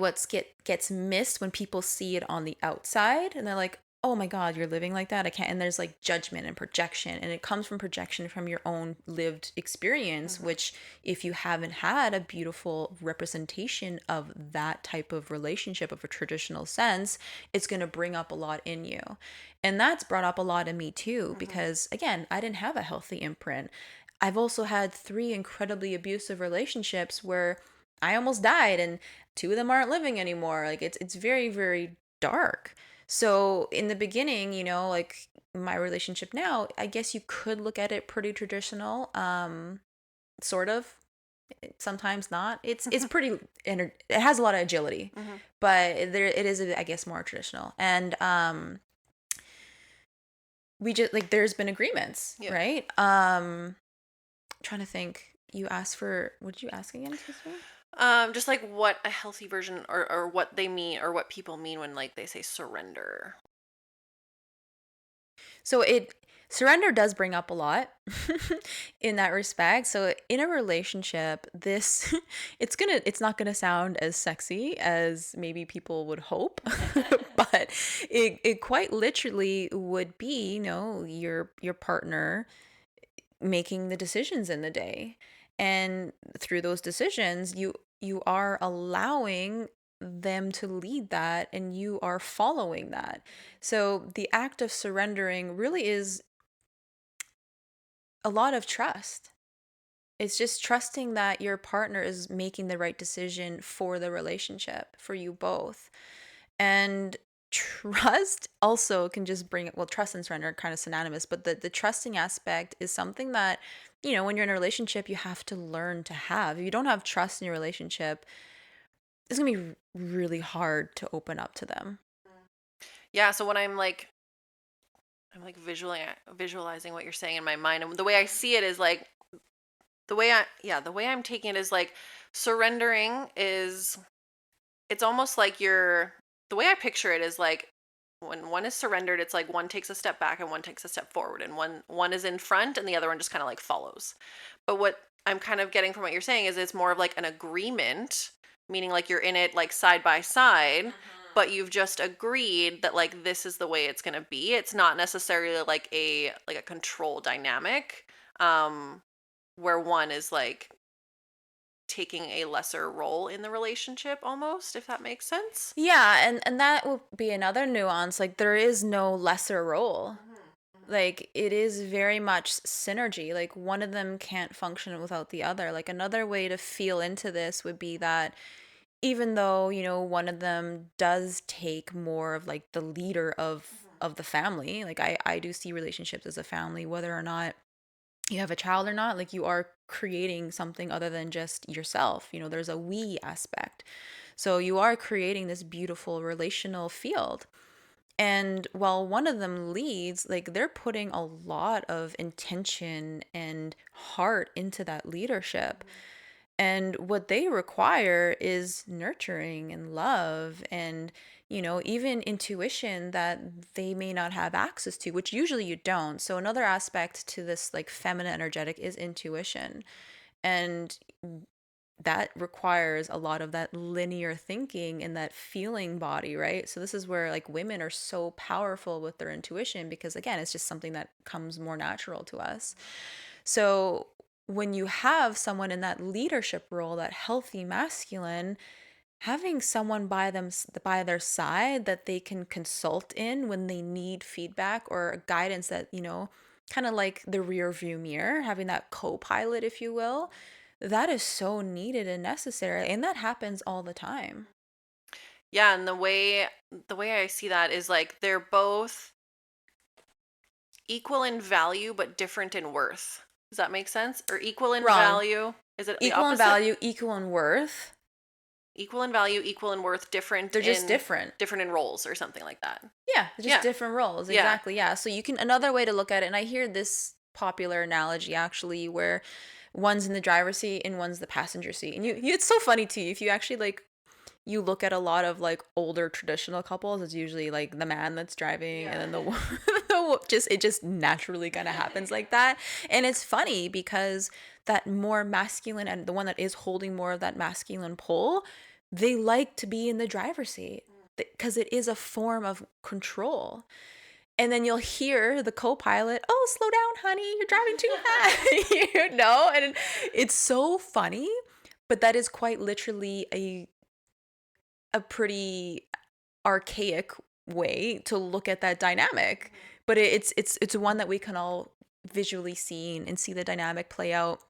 gets missed when people see it on the outside and they're like, oh my god, you're living like that, I can't. And there's like judgment and projection, and it comes from projection from your own lived experience, Mhm. which if you haven't had a beautiful representation of that type of relationship of a traditional sense, it's going to bring up a lot in you. And that's brought up a lot in me too, Mhm. because again, I didn't have a healthy imprint. I've also had 3 incredibly abusive relationships where I almost died, and 2 of them aren't living anymore. Like it's very, very dark. So in the beginning, like my relationship now, I guess you could look at it pretty traditional. Sort of. Sometimes not. It's pretty it has a lot of agility, Mhm. but there it is, I guess, more traditional. And we just like there's been agreements, Yeah. right? Trying to think. You asked for, what did you ask again, excuse me? Just like what a healthy version, or what they mean, or what people mean when like they say surrender. So it surrender does bring up a lot in that respect. So in a relationship, this it's not gonna sound as sexy as maybe people would hope, but it quite literally would be, your partner making the decisions in the day. And through those decisions, you are allowing them to lead that and you are following that. So the act of surrendering really is a lot of trust. It's just trusting that your partner is making the right decision for the relationship, for you both. And trust also can just bring it, well, trust and surrender are kind of synonymous, but the trusting aspect is something that, when you're in a relationship, you have to learn to have. If you don't have trust in your relationship, it's going to be really hard to open up to them. Yeah, so when I'm like visualizing what you're saying in my mind, and the way I see it is like the way I'm taking it is like surrendering is, it's almost like the way I picture it is like when one is surrendered, it's like one takes a step back and one takes a step forward, and one is in front and the other one just kind of like follows. But what I'm kind of getting from what you're saying is it's more of like an agreement, meaning like you're in it like side by side, but you've just agreed that like this is the way it's going to be. It's not necessarily like a control dynamic, um where one is like taking a lesser role in the relationship almost, if that makes sense. Yeah, and that will be another nuance. Like there is no lesser role. Mhm. Mhm. Like it is very much synergy. Like one of them can't function without the other. Like another way to feel into this would be that even though, one of them does take more of like the leader Mhm. of the family, like I do see relationships as a family, whether or not you have a child or not, like you are creating something other than just yourself. There's a we aspect. So you are creating this beautiful relational field. And while one of them leads, like they're putting a lot of intention and heart into that leadership. And what they require is nurturing and love and, even intuition that they may not have access to, which usually you don't. So another aspect to this like feminine energetic is intuition. And that requires a lot of that linear thinking and that feeling body, right? So this is where like women are so powerful with their intuition because again, it's just something that comes more natural to us. So when you have someone in that leadership role, that healthy masculine, having someone by their side that they can consult in when they need feedback or guidance that, kind of like the rear view mirror, having that co-pilot, if you will, that is so needed and necessary. And that happens all the time. Yeah, and the way I see that is like they're both equal in value but different in worth. Does that make sense? Or equal in Wrong. value? Is it the Equal in opposite? value, equal in worth. Equal in value, equal in worth, different They're just in different. roles or something like that. Yeah, they're just Yeah. different roles. Yeah. Exactly. Yeah. So you can, another way to look at it, and I hear this popular analogy actually where one's in the driver's seat and one's the passenger seat. And it's so funny too. If you actually like, you look at a lot of like older traditional couples, it's usually like the man that's driving and Yeah. then it just naturally kind of happens like that. And it's funny because that more masculine and the one that is holding more of that masculine pull, they like to be in the driver's seat because it is a form of control. And then you'll hear the co-pilot, "Oh, slow down, honey. You're driving too fast." And it's so funny, but that is quite literally a pretty archaic way to look at that dynamic. But it's one that we can all visually see and see the dynamic play out.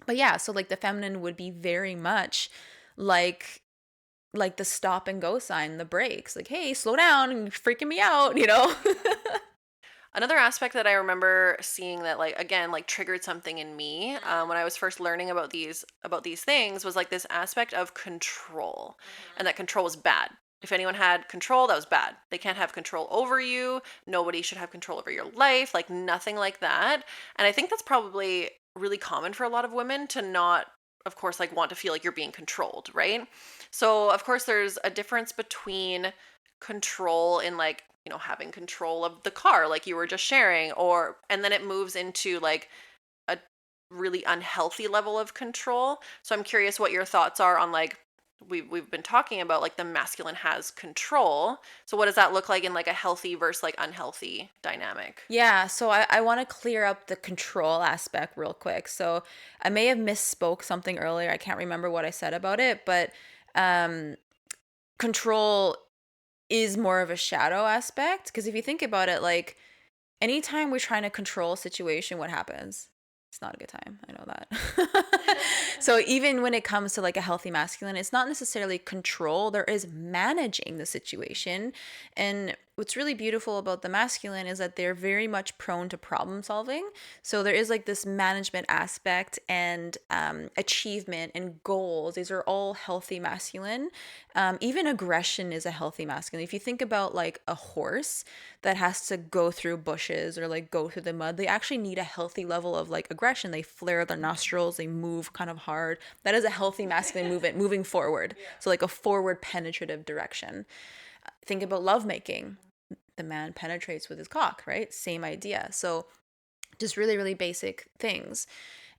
But yeah, so like the feminine would be very much like the stop and go sign, the brakes. Like, hey, slow down, you're freaking me out. Another aspect that I remember seeing that like again like triggered something in me when I was first learning about these things was like this aspect of control, and that control was bad. If anyone had control, that was bad. They can't have control over you. Nobody should have control over your life, like nothing like that. And I think that's probably really common for a lot of women to not, of course, like want to feel like you're being controlled, right? So, of course, there's a difference between control in like having control of the car like you were just sharing, or and then it moves into like a really unhealthy level of control. So I'm curious what your thoughts are on like we've been talking about like the masculine has control, so what does that look like in like a healthy versus like unhealthy dynamic? Yeah, so I want to clear up the control aspect real quick. So I may have misspoke something earlier. I can't remember what I said about it, but um, control is more of a shadow aspect. Because if you think about it, like anytime we're trying to control a situation, what happens? It's not a good time. I know that. So even when it comes to like a healthy masculine, it's not necessarily control. There is managing the situation. And what's really beautiful about the masculine is that they're very much prone to problem solving. So there is like this management aspect and achievement and goals. These are all healthy masculine. Even aggression is a healthy masculine. If you think about like a horse that has to go through bushes or like go through the mud, they actually need a healthy level of like aggression. They flare their nostrils, they move kind of hard. That is a healthy masculine movement, moving forward. So like a forward penetrative direction. Think about lovemaking. The man penetrates with his cock, right? Same idea. So just really, really basic things.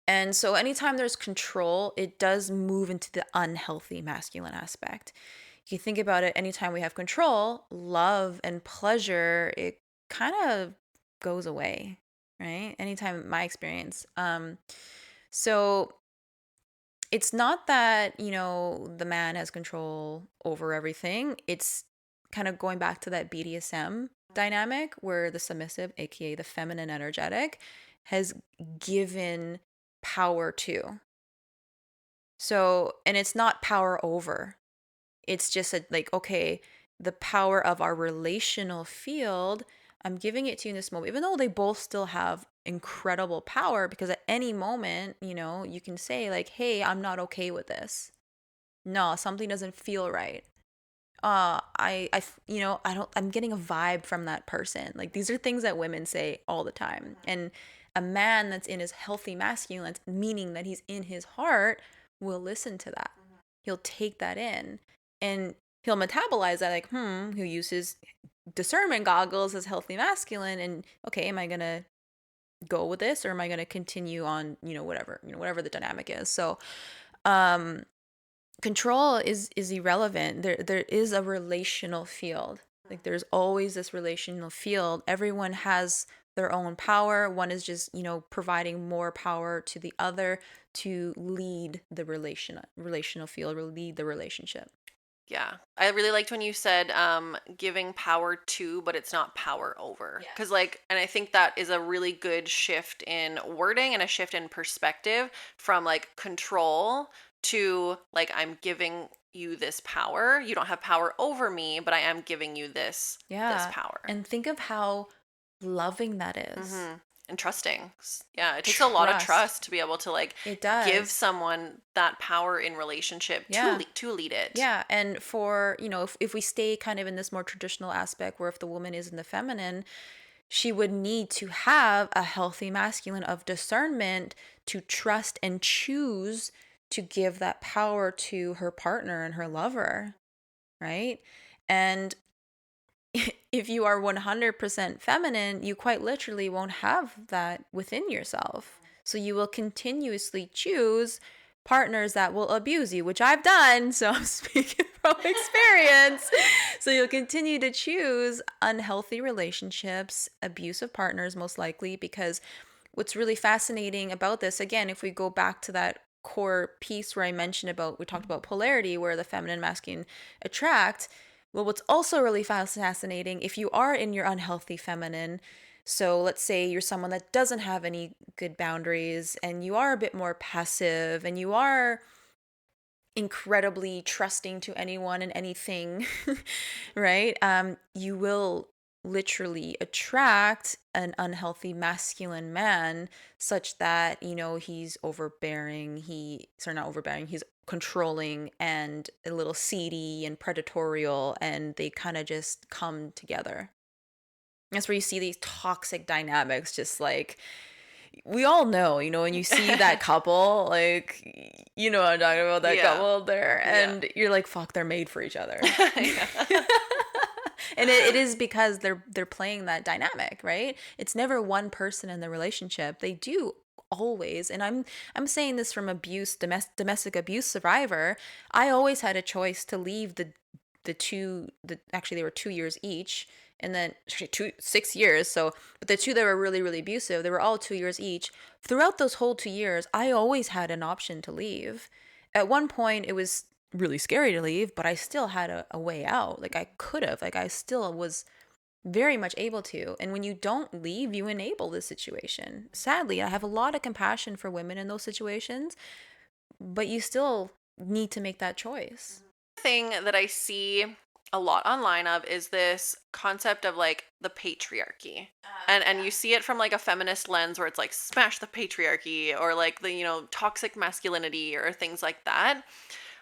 And so anytime there's control, it does move into the unhealthy masculine aspect. You think about it, anytime we have control, love and pleasure, it kind of goes away, right? Anytime my experience. So it's not that, the man has control over everything. It's kind of going back to that BDSM dynamic where the submissive, aka the feminine energetic, has given power to. So, and it's not power over. It's just like, okay, the power of our relational field, I'm giving it to you in this moment, even though they both still have incredible power, because at any moment, you can say, like, hey, I'm not okay with this. No, something doesn't feel right. I don't, I'm getting a vibe from that person. Like, these are things that women say all the time. And a man that's in his healthy masculine, meaning that he's in his heart, will listen to that. He'll take that in and he'll metabolize that, like, he'll use his discernment goggles as healthy masculine. And okay, am I going to go with this, or am I going to continue on, whatever the dynamic is? So, um, control is irrelevant. There is a relational field. Like, there's always this relational field. Everyone has their own power. One is just, providing more power to the other to lead the relational field, or lead the relationship. Yeah. I really liked when you said giving power to, but it's not power over. Yeah. Because, like, and I think that is a really good shift in wording and a shift in perspective from like control to like, I'm giving you this power. You don't have power over me, but I am giving you this Yeah. power. And think of how loving that is. And trusting. Yeah, it takes a lot of Trust. trust to be able to like It give does. someone that power in relationship Yeah. to lead it. Yeah. And for, if we stay kind of in this more traditional aspect where if the woman is in the feminine, she would need to have a healthy masculine of discernment to trust and choose to give that power to her partner and her lover, right? And if you are 100% feminine, you quite literally won't have that within yourself. So you will continuously choose partners that will abuse you, which I've done. So I'm speaking from experience. So you'll continue to choose unhealthy relationships, abusive partners, most likely, because what's really fascinating about this, again, if we go back to that core piece where we talked about polarity, where the feminine and masculine attract. Well, what's also really fascinating, if you are in your unhealthy feminine, so let's say you're someone that doesn't have any good boundaries and you are a bit more passive and you are incredibly trusting to anyone and anything, right? You will literally attract an unhealthy masculine man such that, he's overbearing, not overbearing, he's controlling and a little seedy and predatorial, and they kind of just come together. That's where you see these toxic dynamics, just like we all know, when you see that couple, like, I'm talking about that Yeah. couple there, Yeah. and you're like, fuck, they're made for each other. Yeah. And it is because they're playing that dynamic, right? It's never one person in the relationship. They do always, and I'm saying this from domestic abuse survivor. I always had a choice to leave actually they were 2 years each, and then actually 6 years. So, but the two that were really, really abusive, they were all 2 years each. Throughout those whole 2 years, I always had an option to leave. At one point, it was really scary to leave, but I still had a way out. Like, I could have, like, I still was very much able to. And when you don't leave, you enable this situation. Sadly, I have a lot of compassion for women in those situations, but you still need to make that choice. Thing that I see a lot online of is this concept of like the patriarchy. And you see it from like a feminist lens where it's like smash the patriarchy, or like the, toxic masculinity or things like that.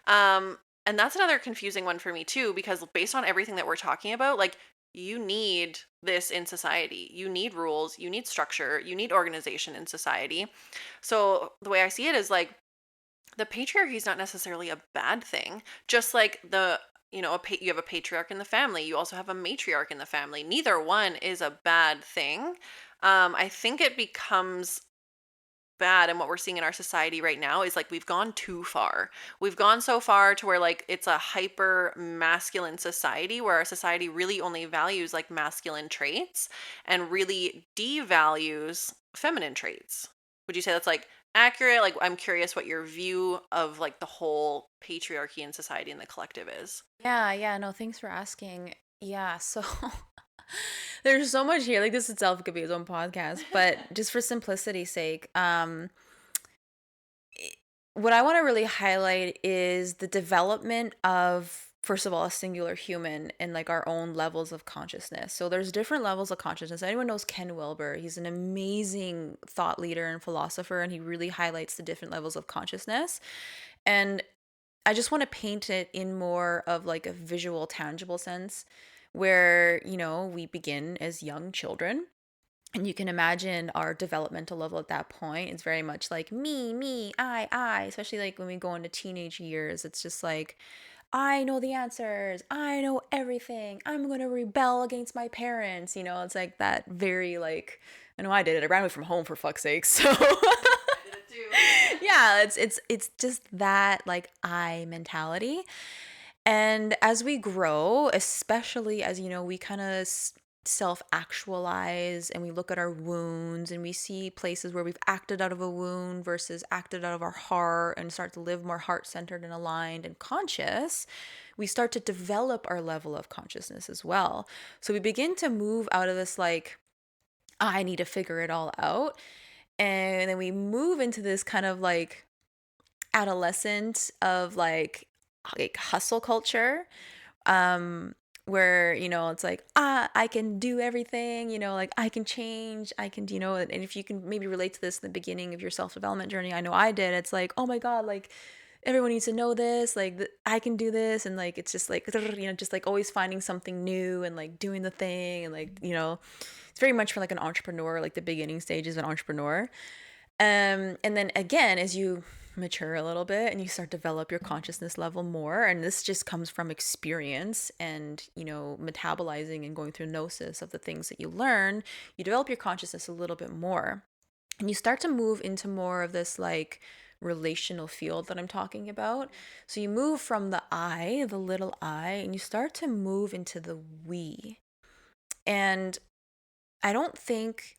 And that's another confusing one for me too, because based on everything that we're talking about, like, you need this in society. You need rules, you need structure, you need organization in society. So the way I see it is like the patriarchy is not necessarily a bad thing. Just like you have a patriarch in the family, you also have a matriarch in the family. Neither one is a bad thing. I think it becomes bad, and what we're seeing in our society right now is like we've gone too far. We've gone so far to where like it's a hyper masculine society, where our society really only values like masculine traits and really devalues feminine traits. Would you say that's like accurate? Like, I'm curious what your view of like the whole patriarchy in society and the collective is. Yeah, no, thanks for asking. Yeah, so there's so much here. Like, this itself could be its own podcast, but just for simplicity's sake, what I want to really highlight is the development of, first of all, a singular human and like our own levels of consciousness. So there's different levels of consciousness. Anyone knows Ken Wilber? He's an amazing thought leader and philosopher, and he really highlights the different levels of consciousness. And I just want to paint it in more of like a visual, tangible sense where, we begin as young children. And you can imagine our developmental level at that point. It's very much like me, I, especially like when we go into teenage years. It's just like, I know the answers. I know everything. I'm going to rebel against my parents. It's like that very like, I know I did it. I ran away from home for fuck's sake. So I did it too. yeah, it's just that like I mentality. And as we grow, especially as we kind of self actualize and we look at our wounds and we see places where we've acted out of a wound versus acted out of our heart and start to live more heart centered and aligned and conscious, we start to develop our level of consciousness as well. So we begin to move out of this like, I need to figure it all out. And then we move into this kind of like adolescent of like hustle culture, where it's like, I can do everything, like I can change, I can, and if you can maybe relate to this in the beginning of your self-development journey, I know I did. It's like, oh my god, like everyone needs to know this, like I can do this. And like it's just like just like always finding something new and like doing the thing. And like it's very much for like an entrepreneur, like the beginning stages of an entrepreneur. And then again, as you mature a little bit and you start to develop your consciousness level more, and this just comes from experience and, metabolizing and going through gnosis of the things that you learn, you develop your consciousness a little bit more. And you start to move into more of this like relational field that I'm talking about. So you move from the I, the little I, and you start to move into the we. And I don't think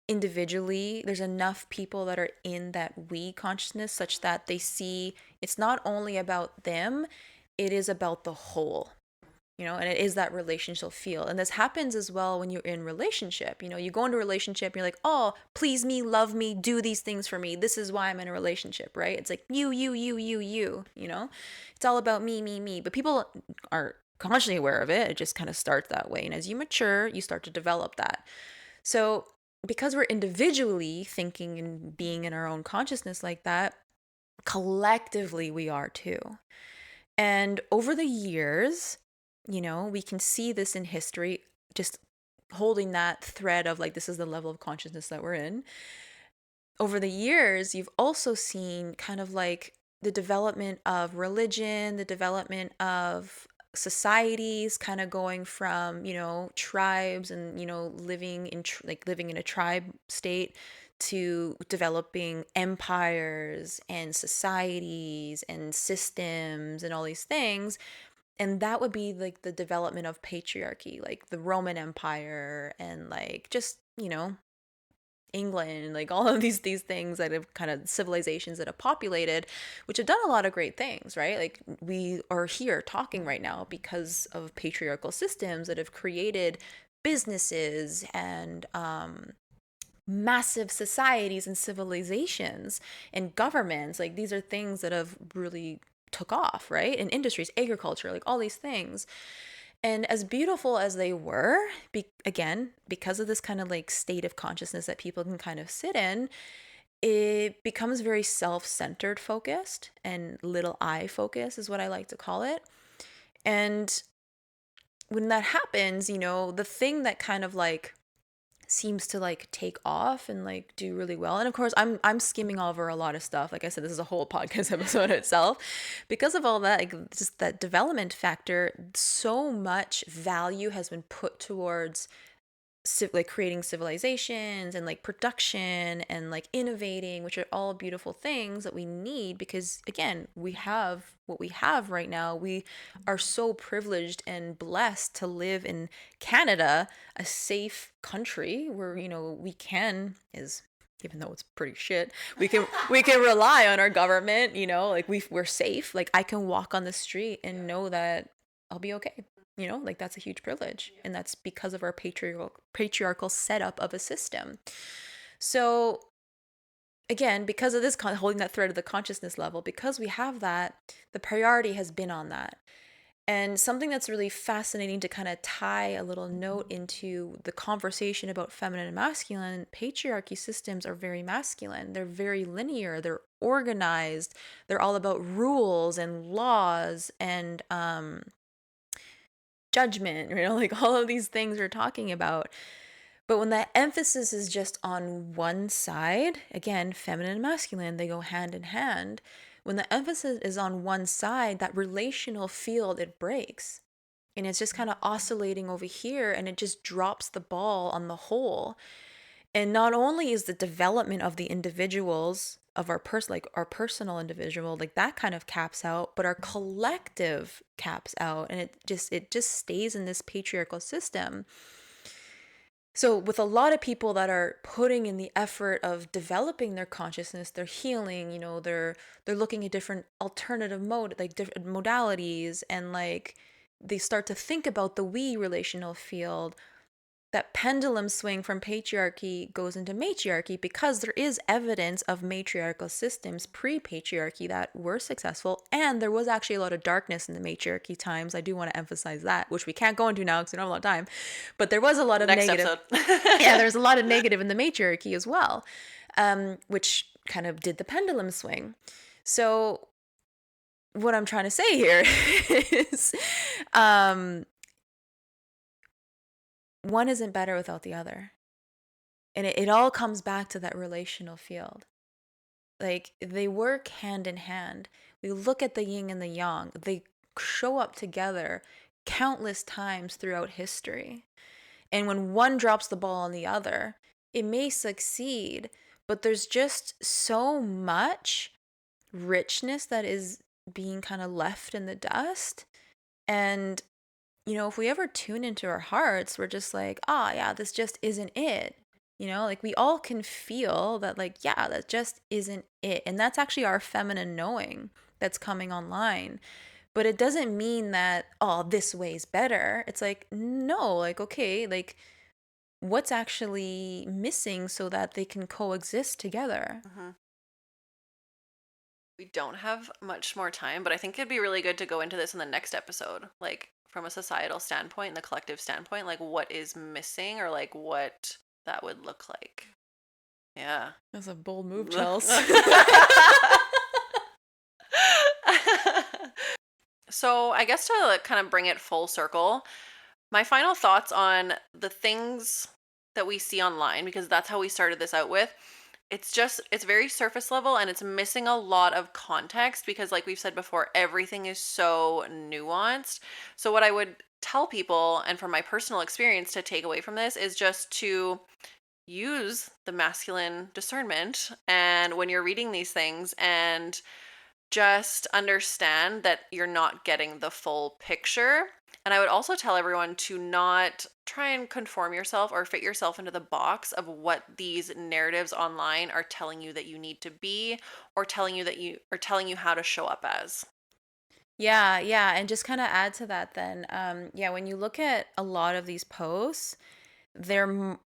individually there's enough people that are in that we consciousness such that they see it's not only about them, it is about the whole, and it is that relational feel. And this happens as well when you're in relationship. You go into a relationship, you're like, oh, please me, love me, do these things for me, this is why I'm in a relationship, right? It's like you. It's all about me, but people are consciously aware of it. It just kind of starts that way, and as you mature you start to develop that. So because we're individually thinking and being in our own consciousness like that, collectively we are too. And over the years, we can see this in history, just holding that thread of like, this is the level of consciousness that we're in. Over the years, you've also seen kind of like the development of religion, the development of societies kind of going from tribes and living in living in a tribe state to developing empires and societies and systems and all these things. And that would be like the development of patriarchy, like the Roman Empire and like just England, like all of these things that have kind of civilizations that have populated, which have done a lot of great things, right? Like we are here talking right now because of patriarchal systems that have created businesses and massive societies and civilizations and governments. Like these are things that have really took off, right? In industries, agriculture, like all these things. And as beautiful as they were, again, because of this kind of like state of consciousness that people can kind of sit in, it becomes very self-centered focused, and little I focus is what I like to call it. And when that happens, the thing that kind of like seems to like take off and like do really well. And of course, I'm skimming over a lot of stuff. Like I said, this is a whole podcast episode itself. Because of all that, like just that development factor, so much value has been put towards like creating civilizations and like production and like innovating, which are all beautiful things that we need, because again, we have what we have right now. We are so privileged and blessed to live in Canada, a safe country where we can, is even though it's pretty shit, we can rely on our government, like we're safe. Like I can walk on the street and know that I'll be okay. Like that's a huge privilege. And that's because of our patriarchal setup of a system. So again, because of this holding that thread of the consciousness level, because we have that, the priority has been on that. And something that's really fascinating to kind of tie a little note into the conversation about feminine and masculine, patriarchy systems are very masculine. They're very linear, they're organized, they're all about rules and laws and judgment, like all of these things we're talking about. But when that emphasis is just on one side, again, feminine and masculine, they go hand in hand. When the emphasis is on one side, that relational field, it breaks. And it's just kind of oscillating over here and it just drops the ball on the whole. And not only is the development of the individuals of like our personal individual, like that kind of caps out, but our collective caps out, and it just stays in this patriarchal system. So with a lot of people that are putting in the effort of developing their consciousness, they're healing, they're looking at different alternative like different modalities, and like they start to think about the we relational field. That pendulum swing from patriarchy goes into matriarchy because there is evidence of matriarchal systems pre-patriarchy that were successful, and there was actually a lot of darkness in the matriarchy times. I do want to emphasize that, which we can't go into now because we don't have a lot of time, but there was a lot of Next negative. episode. Yeah, there's a lot of negative in the matriarchy as well, which kind of did the pendulum swing. So what I'm trying to say here is one isn't better without the other. And it all comes back to that relational field. Like they work hand in hand. We look at the yin and the yang. They show up together countless times throughout history. And when one drops the ball on the other, it may succeed, but there's just so much richness that is being kind of left in the dust. And if we ever tune into our hearts, we're just like, yeah, this just isn't it. Like we all can feel that, like, yeah, that just isn't it. And that's actually our feminine knowing that's coming online. But it doesn't mean that, this way's better. It's like, no, like, okay, like, what's actually missing so that they can coexist together? Mhm. We don't have much more time, but I think it'd be really good to go into this in the next episode. Like from a societal standpoint and the collective standpoint, like what is missing or like what that would look like. Yeah. That's a bold move, Chelsy. So I guess to like, kind of bring it full circle, my final thoughts on the things that we see online, because that's how we started this out with. It's very surface level and it's missing a lot of context because, like we've said before, everything is so nuanced. So, what I would tell people, and from my personal experience to take away from this, is just to use the masculine discernment. And when you're reading these things, and just understand that you're not getting the full picture. And I would also tell everyone to not try and conform yourself or fit yourself into the box of what these narratives online are telling you that you need to be, or telling you how to show up as. Yeah, yeah. And just kind of add to that then. Yeah, when you look at a lot of these posts,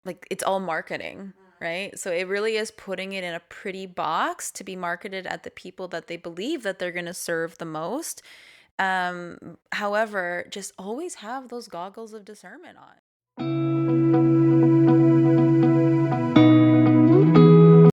like it's all marketing, right? So it really is putting it in a pretty box to be marketed at the people that they believe that they're going to serve the most. However, just always have those goggles of discernment on.